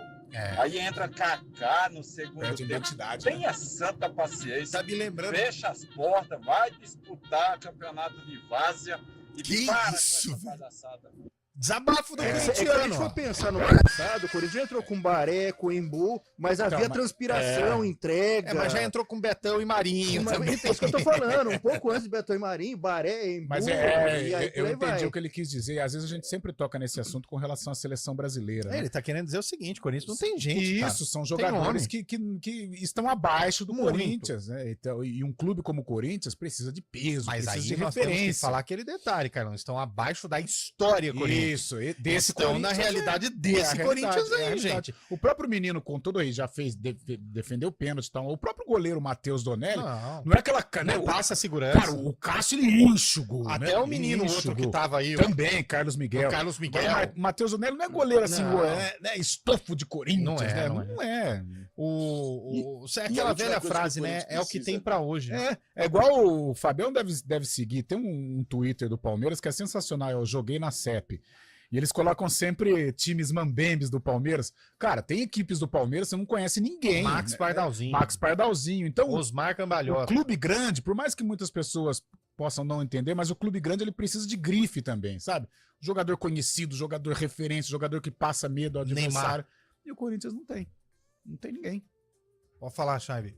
aí entra Kaká no segundo tempo. Tenha santa paciência. Tá me lembrando. Fecha as portas, vai disputar campeonato de várzea e que para isso, com essa palhaçada. Desabafo do corintiano. Se a gente for pensar no passado, o Corinthians entrou com Baré, com Embu, mas havia transpiração, entrega. Mas já entrou com Betão e Marinho também. É isso que eu tô falando. Um pouco antes de Betão e Marinho, Baré, Embu. Mas eu entendi o que ele quis dizer. Às vezes a gente sempre toca nesse assunto com relação à seleção brasileira. Né? Ele tá querendo dizer o seguinte: o Corinthians não tem gente. Isso, são jogadores que estão abaixo do Corinthians. Né? Então, e um clube como o Corinthians precisa de peso, mas precisa aí de nós referência. Temos que falar aquele detalhe, Carlão. Estão abaixo da história Corinthians. Isso, desse estão na realidade desse Corinthians aí, gente. O próprio menino, com todo aí, já fez, defendeu o pênalti e tal. O próprio goleiro, Matheus Donelli, não é aquela... Não passa segurança. Cara, o Cássio, ele enche o gol. Até o menino outro que tava aí. Também, Carlos Miguel. O Carlos Miguel. O Matheus Donelli não é goleiro assim, estofo de Corinthians, não é. Aquela velha frase, né? É o que tem pra hoje. É igual o Fabião deve seguir. Tem um Twitter do Palmeiras que é sensacional. Eu joguei na CEP. E eles colocam sempre times mambembes do Palmeiras. Cara, tem equipes do Palmeiras, você não conhece ninguém. Max Pardalzinho. Max Pardalzinho. Então, Osmar Cambalhota. O clube grande, por mais que muitas pessoas possam não entender, mas o clube grande ele precisa de grife também, sabe? Jogador conhecido, jogador referência, jogador que passa medo ao adversário. E o Corinthians não tem. Não tem ninguém. Pode falar, Chave.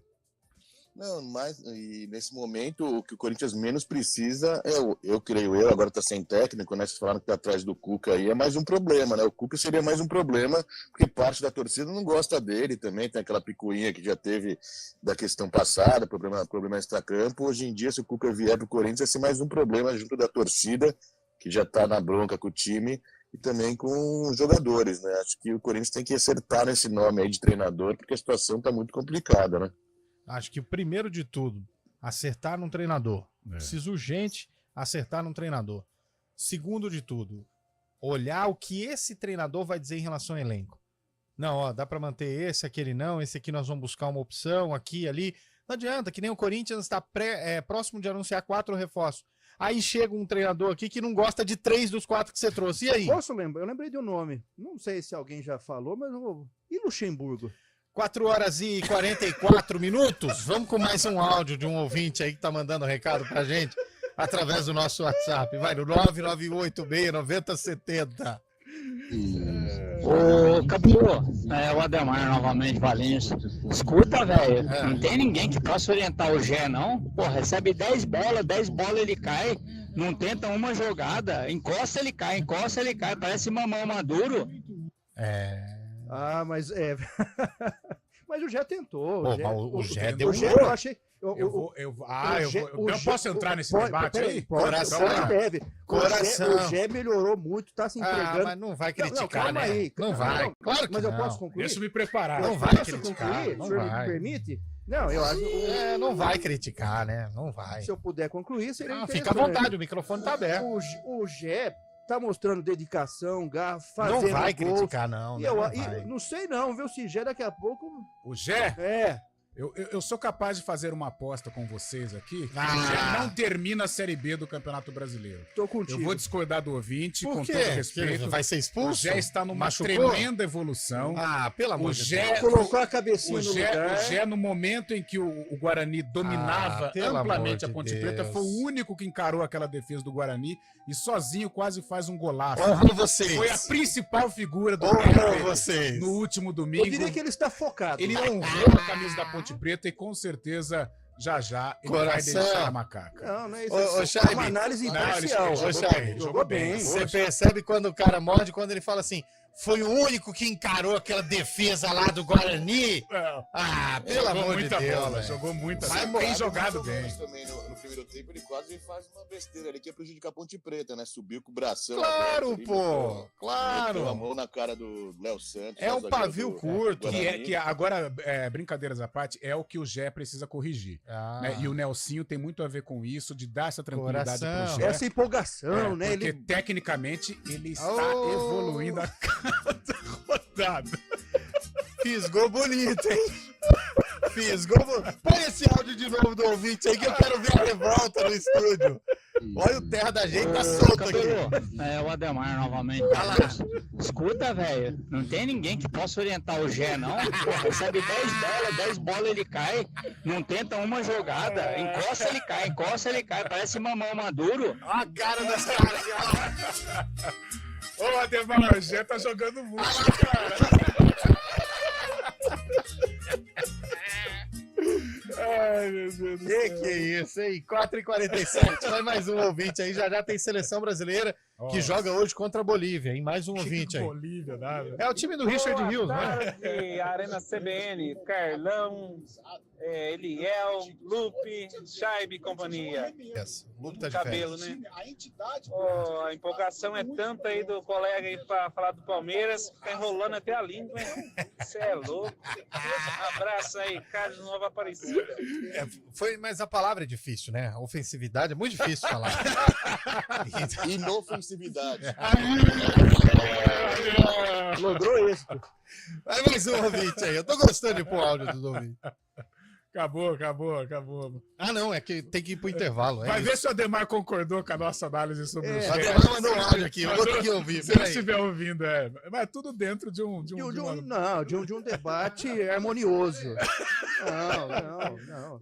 Não, mas e nesse momento o que o Corinthians menos precisa eu creio agora tá sem técnico, né? Vocês falaram que tá atrás do Cuca aí, é mais um problema, né? O Cuca seria mais um problema, porque parte da torcida não gosta dele também, tem aquela picuinha que já teve da questão passada, problema extracampo. Hoje em dia, se o Cuca vier pro Corinthians, vai ser mais um problema junto da torcida, que já tá na bronca com o time, e também com os jogadores, né? Acho que o Corinthians tem que acertar nesse nome aí de treinador, porque a situação tá muito complicada, né? Acho que o primeiro de tudo, acertar num treinador. Preciso urgente acertar num treinador. Segundo de tudo, olhar o que esse treinador vai dizer em relação ao elenco. Não, ó, dá pra manter esse, aquele não, esse aqui nós vamos buscar uma opção, aqui, ali. Não adianta, que nem o Corinthians está próximo de anunciar 4 reforços. Aí chega um treinador aqui que não gosta de 3 dos 4 que você trouxe. E aí? Posso lembrar? Eu lembrei de um nome. Não sei se alguém já falou, mas eu vou... E Luxemburgo? 4 horas e 44 minutos. Vamos com mais um áudio de um ouvinte aí que tá mandando recado pra gente através do nosso WhatsApp. Vai no 998-690-70. Ô, Cabelo, o Ademar novamente, Valência. Escuta, velho, não tem ninguém que possa orientar o Gé, não. Pô, recebe 10 bolas ele cai, não tenta uma jogada, encosta ele cai, parece mamão maduro. Ah, mas mas o Gé tentou. O Gé deu eu achei. Eu posso entrar nesse debate aí? Coração deve. Coração. O Gé melhorou muito, tá se entregando. Mas não vai criticar, calma né? aí. Não vai. Claro que mas não. eu posso concluir? Deixa eu me preparar. Não vai criticar. Concluir? O senhor me permite? Não, eu acho. Não vai criticar, né? Não vai. Se eu puder concluir, seria fica à vontade, o microfone tá aberto. O Gé tá mostrando dedicação, garra, fazendo não vai gols. Criticar, não. Não sei não, viu? Se Gé daqui a pouco... O Gé? É. Eu sou capaz de fazer uma aposta com vocês aqui. O Gé não termina a Série B do Campeonato Brasileiro. Tô contigo. Eu vou discordar do ouvinte, Por com quê? todo respeito. Vai ser expulso? O Gé está numa Machucou? tremenda evolução. Pelo amor de Deus. Colocou a cabecinha no lugar. O Gé, no momento em que o Guarani dominava amplamente a Ponte Preta, foi o único que encarou aquela defesa do Guarani e sozinho quase faz um golaço. Honra vocês. Foi a principal figura do vocês. No último domingo. Eu diria que ele está focado. Ele honrou a camisa da Ponte Preta e com certeza já ele vai deixar a macaca. Não é isso. É uma análise imparcial. Jogou bem. Você percebe quando o cara morde, quando ele fala assim, foi o único que encarou aquela defesa lá do Guarani? Pelo amor de Deus. Bola, jogou muita bola. Mas tem jogado bem. Também no primeiro tempo ele quase faz uma besteira ali que ia prejudicar a Ponte Preta, né? Subiu com o bração. Claro, ali, pô! Claro! Meteu a mão na cara do Léo Santos. É um pavio curto. Que agora, brincadeiras à parte, é o que o Gé precisa corrigir. Né? E o Nelsinho tem muito a ver com isso, de dar essa tranquilidade pro Gé. Essa empolgação, né? Porque tecnicamente ele está evoluindo a cada rodada. Fisgou bonito, hein? Fisgou bonito. Põe esse áudio de novo do ouvinte aí que eu quero ver a revolta no estúdio. Olha o terra da gente, tá solto aqui. O Ademar novamente. Escuta, velho, não tem ninguém que possa orientar o Gé, não. Pô, recebe 10 bolas ele cai, não tenta uma jogada, encosta ele cai, parece mamão maduro. Olha a cara dessa cara. Ô, Ademar, o Gé tá jogando muito, cara. Ai, meu Deus do céu. Que é isso, hein? 4h47. Vai mais um ouvinte aí. Já tem seleção brasileira que joga hoje contra a Bolívia, hein? Mais um ouvinte aí. Bolívia, nada. É o time do Richard Rios, né? Arena CBN, Carlão, Eliel, Lupe, Chaibe e companhia. Lupe tá de Cabelo, né? A empolgação é tanta aí do colega aí pra falar do Palmeiras, tá enrolando até a língua, hein? Você é louco. Abraço aí, Carlos Nova Aparecida. Mas a palavra é difícil, né? A ofensividade é muito difícil falar. Inofensividade. Logrou isso. Vai mais um ouvinte aí. Eu tô gostando de pôr áudio dos ouvintes. Acabou. Não, é que tem que ir pro intervalo. Vai ver se o Ademar concordou com a nossa análise sobre o Gé. O Ademar mandou um áudio aqui, eu vou ter que ouvir. Se ele estiver ouvindo, mas tudo dentro de um debate harmonioso.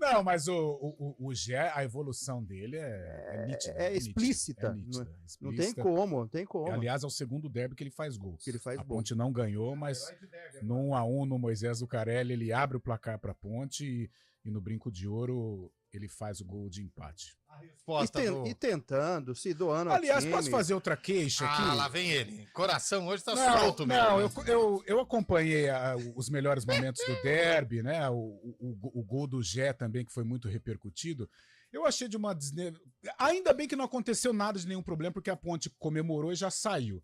Não, mas o Gé, a evolução dele é nítida. É explícita. Não tem como. Aliás, é o segundo derby que ele faz gol. A Ponte não ganhou, mas no 1-1 no Moisés Zucarelli, ele abre o placar pra Ponte e no brinco de ouro ele faz o gol de empate. E tentando, se doando ao Aliás, time. posso fazer outra queixa aqui? Lá vem ele. Coração hoje tá Não, solto mesmo. não, eu acompanhei os melhores momentos do derby, né? O gol do Gé também, que foi muito repercutido. Eu achei de uma... Ainda bem que não aconteceu nada de nenhum problema, porque a Ponte comemorou e já saiu.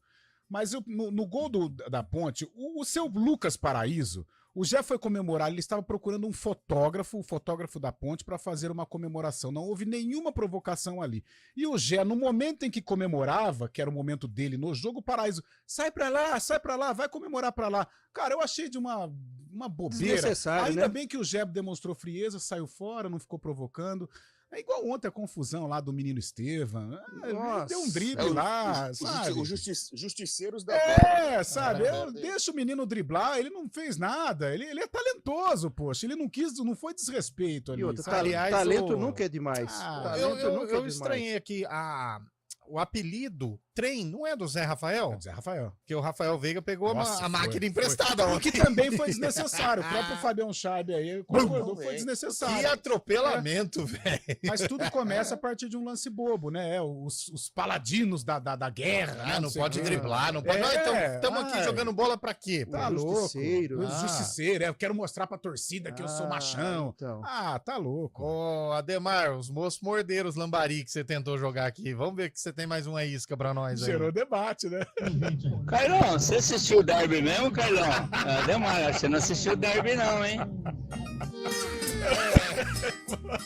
Mas no gol da Ponte, o seu Lucas Paraíso, o Gé foi comemorar, ele estava procurando um fotógrafo, o fotógrafo da Ponte, para fazer uma comemoração. Não houve nenhuma provocação ali. E o Gé, no momento em que comemorava, que era o momento dele no jogo, o Paraíso, sai pra lá, vai comemorar pra lá. Cara, eu achei de uma bobeira. Desnecessário, Ainda né? bem que o Gé demonstrou frieza, saiu fora, não ficou provocando. É igual ontem a confusão lá do menino Estevam. Nossa. Deu um drible lá, sabe? Os justiceiros da Sabe? Deixa o menino driblar, ele não fez nada. Ele é talentoso, poxa. Ele não foi desrespeito ali. E outra, sabe? aliás, talento nunca é demais. Eu estranhei aqui o apelido Trem, não é do Zé Rafael? É do Zé Rafael. Porque o Rafael Veiga pegou Nossa, a máquina foi. emprestada O ontem. que também foi desnecessário. O próprio Fabião Scheibe aí concordou, foi desnecessário. Que atropelamento, velho. Mas tudo começa a partir de um lance bobo, né? Os paladinos da guerra. Não pode driblar, não pode. Estamos aqui jogando bola pra quê? Tá louco. Justiceiro. Justiceiro, eu quero mostrar pra torcida que eu sou machão. Então. Tá louco. Ô, Ademar, os moços morderam os lambari que você tentou jogar aqui. Vamos ver que você tem mais uma isca pra nós aí. Gerou debate, né? Carlão, você assistiu o derby mesmo, Carlão? Demora, você não assistiu o derby não, hein?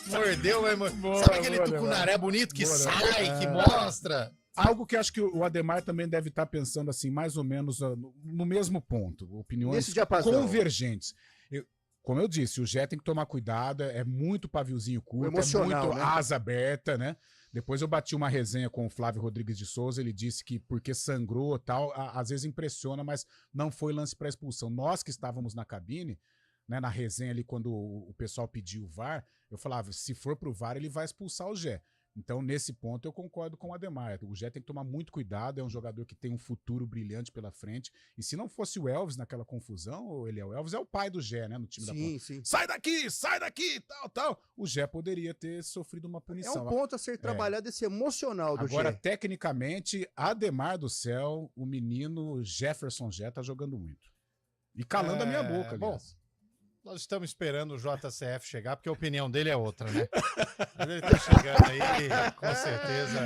Mordeu, mas sabe aquele tucunaré bonito que sai, que mostra? Algo que acho que o Ademar também deve estar pensando assim, mais ou menos no mesmo ponto. Opiniões Nesse diapasão. convergentes. Como eu disse, o Gé tem que tomar cuidado, é muito paviozinho curto, Emocional, é muito né? asa aberta, né? Depois eu bati uma resenha com o Flávio Rodrigues de Souza, ele disse que porque sangrou e tal, às vezes impressiona, mas não foi lance para expulsão. Nós que estávamos na cabine, né, na resenha ali, quando o pessoal pediu o VAR, eu falava, se for pro VAR, ele vai expulsar o Gé. Então, nesse ponto, eu concordo com o Ademar. O Gé tem que tomar muito cuidado, é um jogador que tem um futuro brilhante pela frente. E se não fosse o Elvis naquela confusão, o Elvis é o pai do Gé, né, no time da Ponte. Sim. Sai daqui, tal. O Gé poderia ter sofrido uma É punição. um ponto a ser trabalhado esse emocional do Agora, Gé. tecnicamente, Ademar do Céu, o menino Jefferson Gé tá jogando muito. E calando a minha boca, bom. aliás. Nós estamos esperando o JCF chegar, porque a opinião dele é outra, né? Ele tá chegando aí, com certeza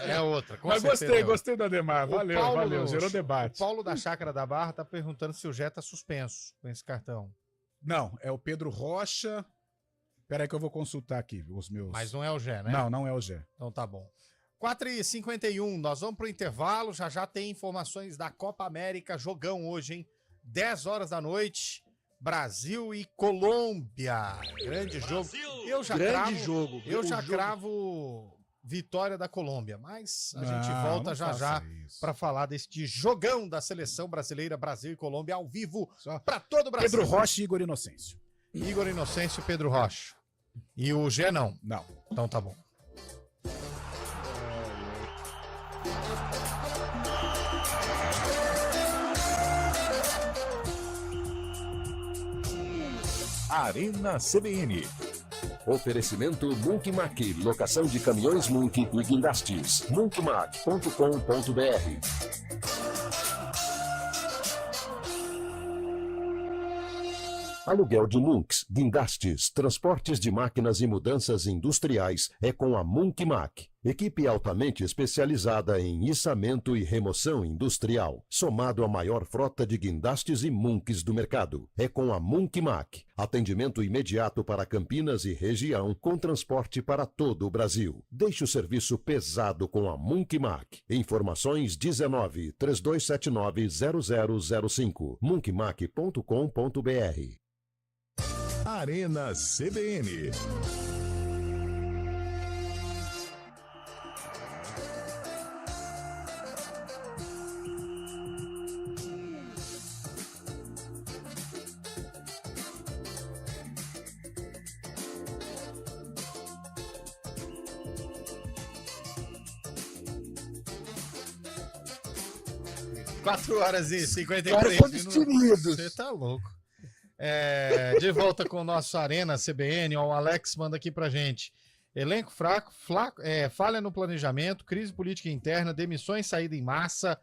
é outra. Mas gostei do Ademar. Valeu, gerou debate. O Paulo da Chácara da Barra tá perguntando se o Gé tá suspenso com esse cartão. Não, é o Pedro Rocha. Peraí que eu vou consultar aqui os meus... Mas não é o Gé, né? Não é o Gé. Então tá bom. 4h51, nós vamos pro intervalo, já tem informações da Copa América, jogão hoje, hein? 10 horas da noite... Brasil e Colômbia. Grande jogo. Eu já cravo vitória da Colômbia, mas a gente volta já para falar deste jogão da seleção brasileira, Brasil e Colômbia ao vivo para todo o Brasil. Pedro Rocha e Igor Inocêncio. Igor Inocêncio e Pedro Rocha. E o Gé não? Não. Então tá bom. Arena CBN. Oferecimento Munk Mac, locação de caminhões Munk e guindastes. munkmac.com.br. Aluguel de Munks, guindastes, transportes de máquinas e mudanças industriais é com a Munk Mac. Equipe altamente especializada em içamento e remoção industrial, somado à maior frota de guindastes e Munks do mercado. É com a Munk Mac. Atendimento imediato para Campinas e região, com transporte para todo o Brasil. Deixe o serviço pesado com a Munk Mac. Informações 19-3279-0005. munkmac.com.br. Arena CBN. Quatro horas e 53 Cara, minutos. destemidos. Você tá louco. De volta com o nosso Arena CBN, ó, o Alex manda aqui pra gente. Elenco fraco, falha no planejamento, crise política interna, demissões, saída em massa,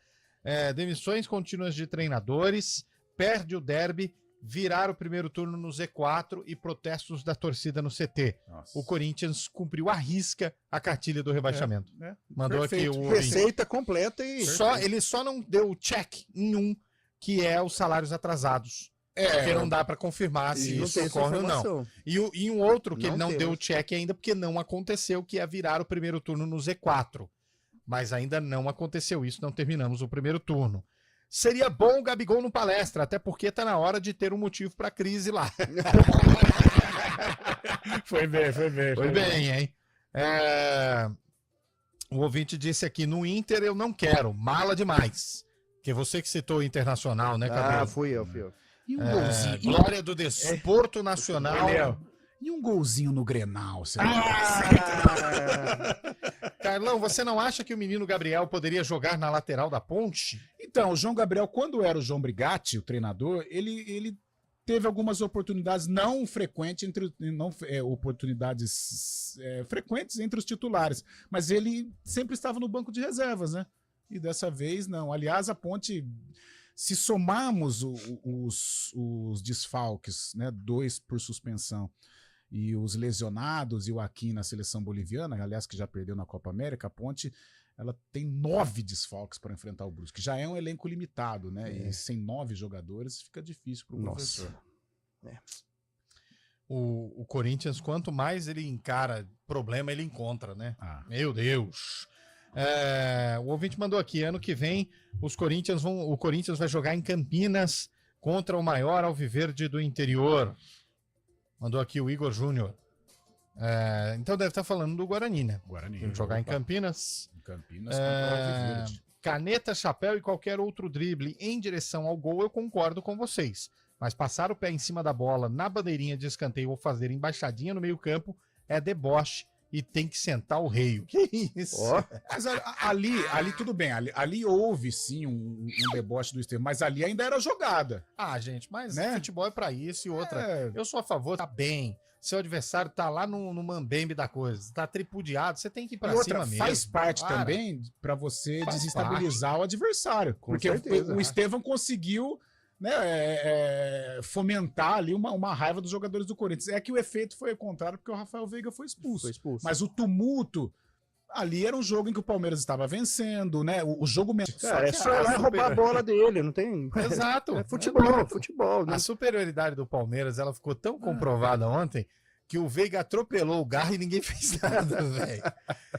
demissões contínuas de treinadores, perde o derby, virar o primeiro turno no Z4 e protestos da torcida no CT. Nossa. O Corinthians cumpriu à risca a cartilha do rebaixamento. Mandou Perfeito. aqui o receita completa e... Ele só não deu check em um, que é os salários atrasados. Porque não dá para confirmar se isso ocorre ou não. E um outro que ele não deu check ainda, porque não aconteceu, que é virar o primeiro turno no Z4. Mas ainda não aconteceu isso, não terminamos o primeiro turno. Seria bom o Gabigol no palestra, até porque tá na hora de ter um motivo pra crise lá. Foi bem, hein? O ouvinte disse aqui, no Inter eu não quero, mala demais. Que você que citou o Internacional, né, Cabelo? Fui eu. E um golzinho. Glória do Desporto Nacional. E um golzinho no Grenal, Carlão, você não acha que o menino Gabriel poderia jogar na lateral da Ponte? Então, o João Gabriel, quando era o João Brigatti, o treinador, ele teve algumas oportunidades não frequentes frequentes entre os titulares, mas ele sempre estava no banco de reservas, né? E dessa vez não. Aliás, a Ponte, se somarmos os desfalques, né, 2 por suspensão, e os lesionados e o Aquim na seleção boliviana, aliás, que já perdeu na Copa América, a Ponte, ela tem 9 desfalques para enfrentar o Brusque. Já é um elenco limitado, né? E sem 9 jogadores fica difícil para o professor. O Corinthians, quanto mais ele encara problema, ele encontra, né? Meu Deus! O ouvinte mandou aqui, ano que vem o Corinthians vai jogar em Campinas contra o maior alviverde do interior. Mandou aqui o Igor Júnior. Então deve estar falando do Guarani, né? Jogar em Campinas. Contra o Alviverde. Caneta, chapéu e qualquer outro drible em direção ao gol, eu concordo com vocês. Mas passar o pé em cima da bola na bandeirinha de escanteio ou fazer embaixadinha no meio campo é deboche e tem que sentar o rei. Que isso? Mas ali tudo bem. Ali houve sim um deboche do Estevam, mas ali ainda era jogada. Gente, mas futebol é pra isso e outra. Eu sou a favor, tá bem. Seu adversário tá lá no mambembe da coisa, tá tripudiado, você tem que ir pra cima mesmo. Faz parte também pra você desestabilizar o adversário. Porque o Estevam conseguiu, né, fomentar ali uma raiva dos jogadores do Corinthians. É que o efeito foi o contrário, porque o Rafael Veiga foi expulso. Mas o tumulto ali era um jogo em que o Palmeiras estava vencendo, né? O jogo mesmo. Cara, é só lá roubar a bola dele, não tem. Exato. Futebol, né? A superioridade do Palmeiras, ela ficou tão comprovada ontem que o Veiga atropelou o Garra e ninguém fez nada, velho.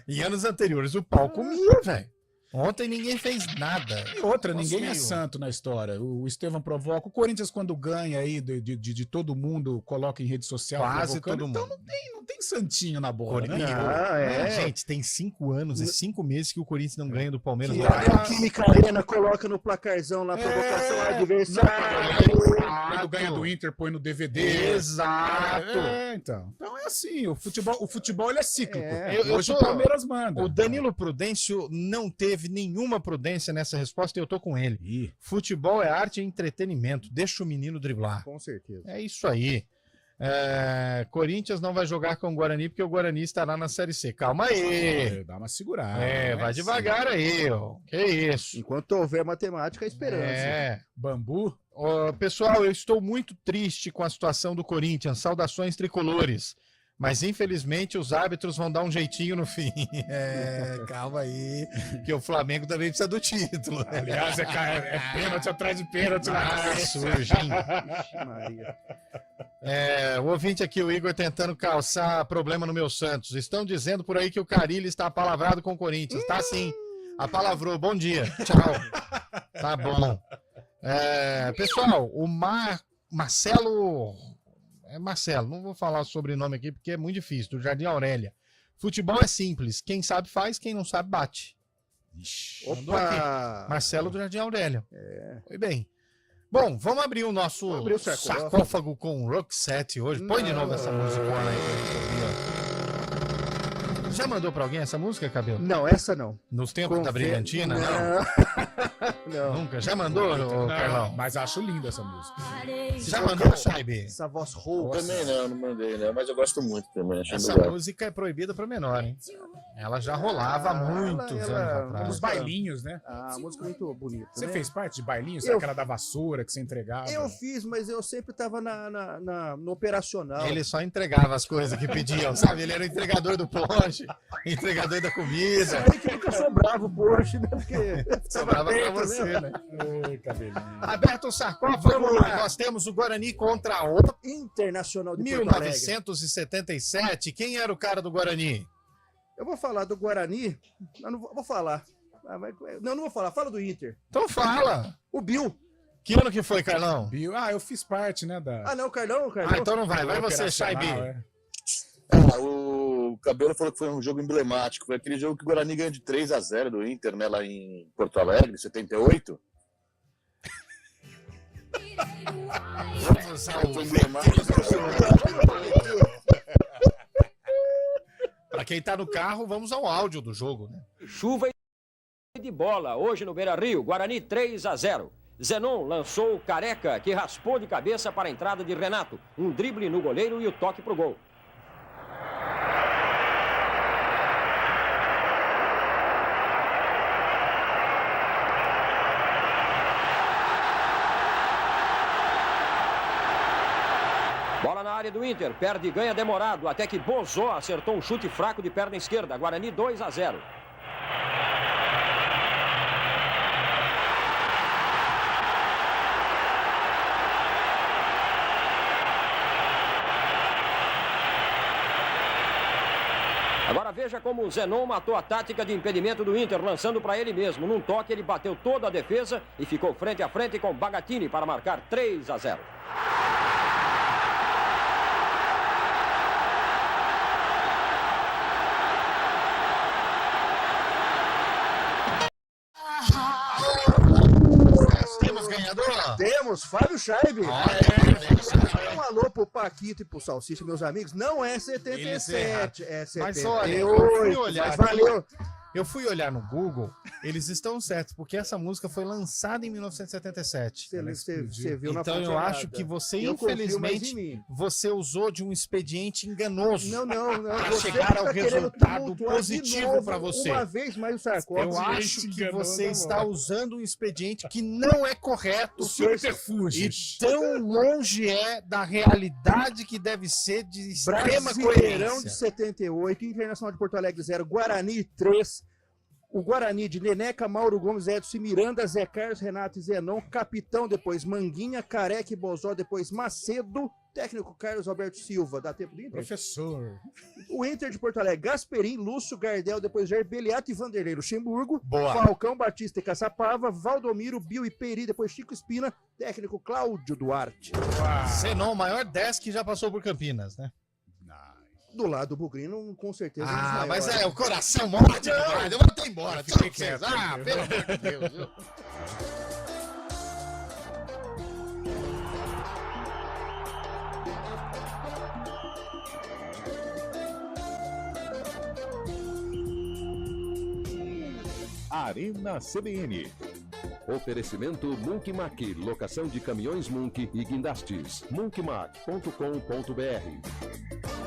Em anos anteriores, o pau comia, velho. Ontem ninguém fez nada. E outra, ninguém é santo na história. O Estevão provoca. O Corinthians, quando ganha aí de todo mundo, coloca em rede social. Quase todo mundo. Então não tem santinho na bola, né? Gente, tem 5 anos e 5 meses que o Corinthians não ganha do Palmeiras. A Química Arena coloca no placarzão na provocação adversária. Quando ganha do Inter, põe no DVD. Exato. Então é assim, o futebol ele é cíclico. Hoje o Palmeiras manda. O Danilo Prudêncio não teve nenhuma prudência nessa resposta e eu tô com ele. Futebol é arte e entretenimento. Deixa o menino driblar. Com certeza. É isso aí. Corinthians não vai jogar com o Guarani porque o Guarani estará na Série C. Calma aí. Dá uma segurada. Vai devagar aí, ó. Que isso. Enquanto houver matemática, a esperança. Bambu. Pessoal, eu estou muito triste com a situação do Corinthians. Saudações tricolores. Mas, infelizmente, os árbitros vão dar um jeitinho no fim. Calma aí, que o Flamengo também precisa do título. Aliás, é pênalti atrás de pênalti. Surge, hein? O ouvinte aqui, o Igor, tentando calçar problema no meu Santos. Estão dizendo por aí que o Carille está apalavrado com o Corinthians. Tá sim. Apalavrou. Bom dia. Tchau. Tá bom. Pessoal, o Marcelo... Marcelo, não vou falar o sobrenome aqui porque é muito difícil, do Jardim Aurélia. Futebol é simples, quem sabe faz, quem não sabe bate. Opa! Marcelo do Jardim Aurélia. Foi bem. Bom, vamos abrir o nosso sarcófago com o Roxette hoje. Põe de novo essa musicona aí. já mandou pra alguém essa música, Cabelo? Não, essa não. Nos tempos da Brilhantina? Não. Nunca? Já mandou, Não, Carlão? mas acho linda essa música. Já mandou, Saibe? Essa voz rouca. Também não mandei, né? Mas eu gosto muito também. Essa música é proibida para menor, hein? Ela já rolava há muitos anos atrás. Os bailinhos, né? A música é muito bonita. Você né? fez parte de bailinhos? Sabe aquela da vassoura que você entregava? Eu fiz, mas eu sempre tava no operacional. Ele só entregava as coisas que pediam, sabe? Ele era o entregador do Porsche, entregador da comida. Isso aí que nunca sobrava o Porsche, né? Porque sobrava pra perto, você, né? Oi, cabelinho. Aberto o sarcófago, nós temos o Guarani contra o Internacional de Porto Alegre. 1977. Quem era o cara do Guarani? Eu vou falar do Guarani. Eu não vou falar. Não vou falar. Fala do Inter. Então fala. O Bill. Que ano que foi, Carlão? Bill. Eu fiz parte, né? Não, Carlão. Então não vai. Vai você, Chaibi. O Cabelo falou que foi um jogo emblemático. Foi aquele jogo que o Guarani ganhou de 3-0 do Inter, né? Lá em Porto Alegre, 78. Vamos usar o Pra quem tá no carro, vamos ao áudio do jogo, né? Chuva e de bola hoje no Beira-Rio. Guarani 3-0. Zenon lançou o Careca, que raspou de cabeça para a entrada de Renato. Um drible no goleiro e o toque pro gol. Bola na área do Inter, perde e ganha demorado, até que Bozó acertou um chute fraco de perna esquerda. Guarani 2-0. Agora veja como o Zenon matou a tática de impedimento do Inter, lançando para ele mesmo. Num toque ele bateu toda a defesa e ficou frente a frente com Bagatini para marcar 3-0. Temos ganhador? Temos, Fábio Scheibe. Um alô pro Paquito e pro Salsicha, meus amigos. Não é 77, é 78. Mas olha, eu fui olhar, mas valeu. Eu fui olhar no Google, eles estão certos, porque essa música foi lançada em 1977. Você viu na então eu fatiada. acho que você, Eu confio mais em infelizmente, mim. você usou de um expediente enganoso. Não. Para Você chegar ao tá querendo resultado tumultuar de positivo novo, para você. Uma vez mais o Sarcófago. Eu acho que você está usando um expediente que não é correto. E tão longe é da realidade que deve ser de extrema Brasileirão coerência. de 78, Internacional de Porto Alegre 0, Guarani 3. O Guarani de Neneca, Mauro Gomes, Edson Miranda, Zé Carlos, Renato e Zenon, capitão, depois Manguinha, Careca e Bozó, depois Macedo, técnico Carlos Alberto Silva, dá tempo do Inter? Professor. O Inter de Porto Alegre, Gasperim, Lúcio, Gardel, depois Jair Beliato e Vanderlei Luxemburgo, Boa. Falcão, Batista e Caçapava, Valdomiro, Bill e Peri, depois Chico Espina, técnico Cláudio Duarte. Zenon, o maior 10 que já passou por Campinas, né? Do lado do Bugrino, com certeza. Mas o coração morde, eu vou até embora. Fiquei quieto. quieto. Pelo amor de Deus, viu? Arena CBN. Oferecimento Munk Mac, locação de caminhões Munk e guindastes. munkmac.com.br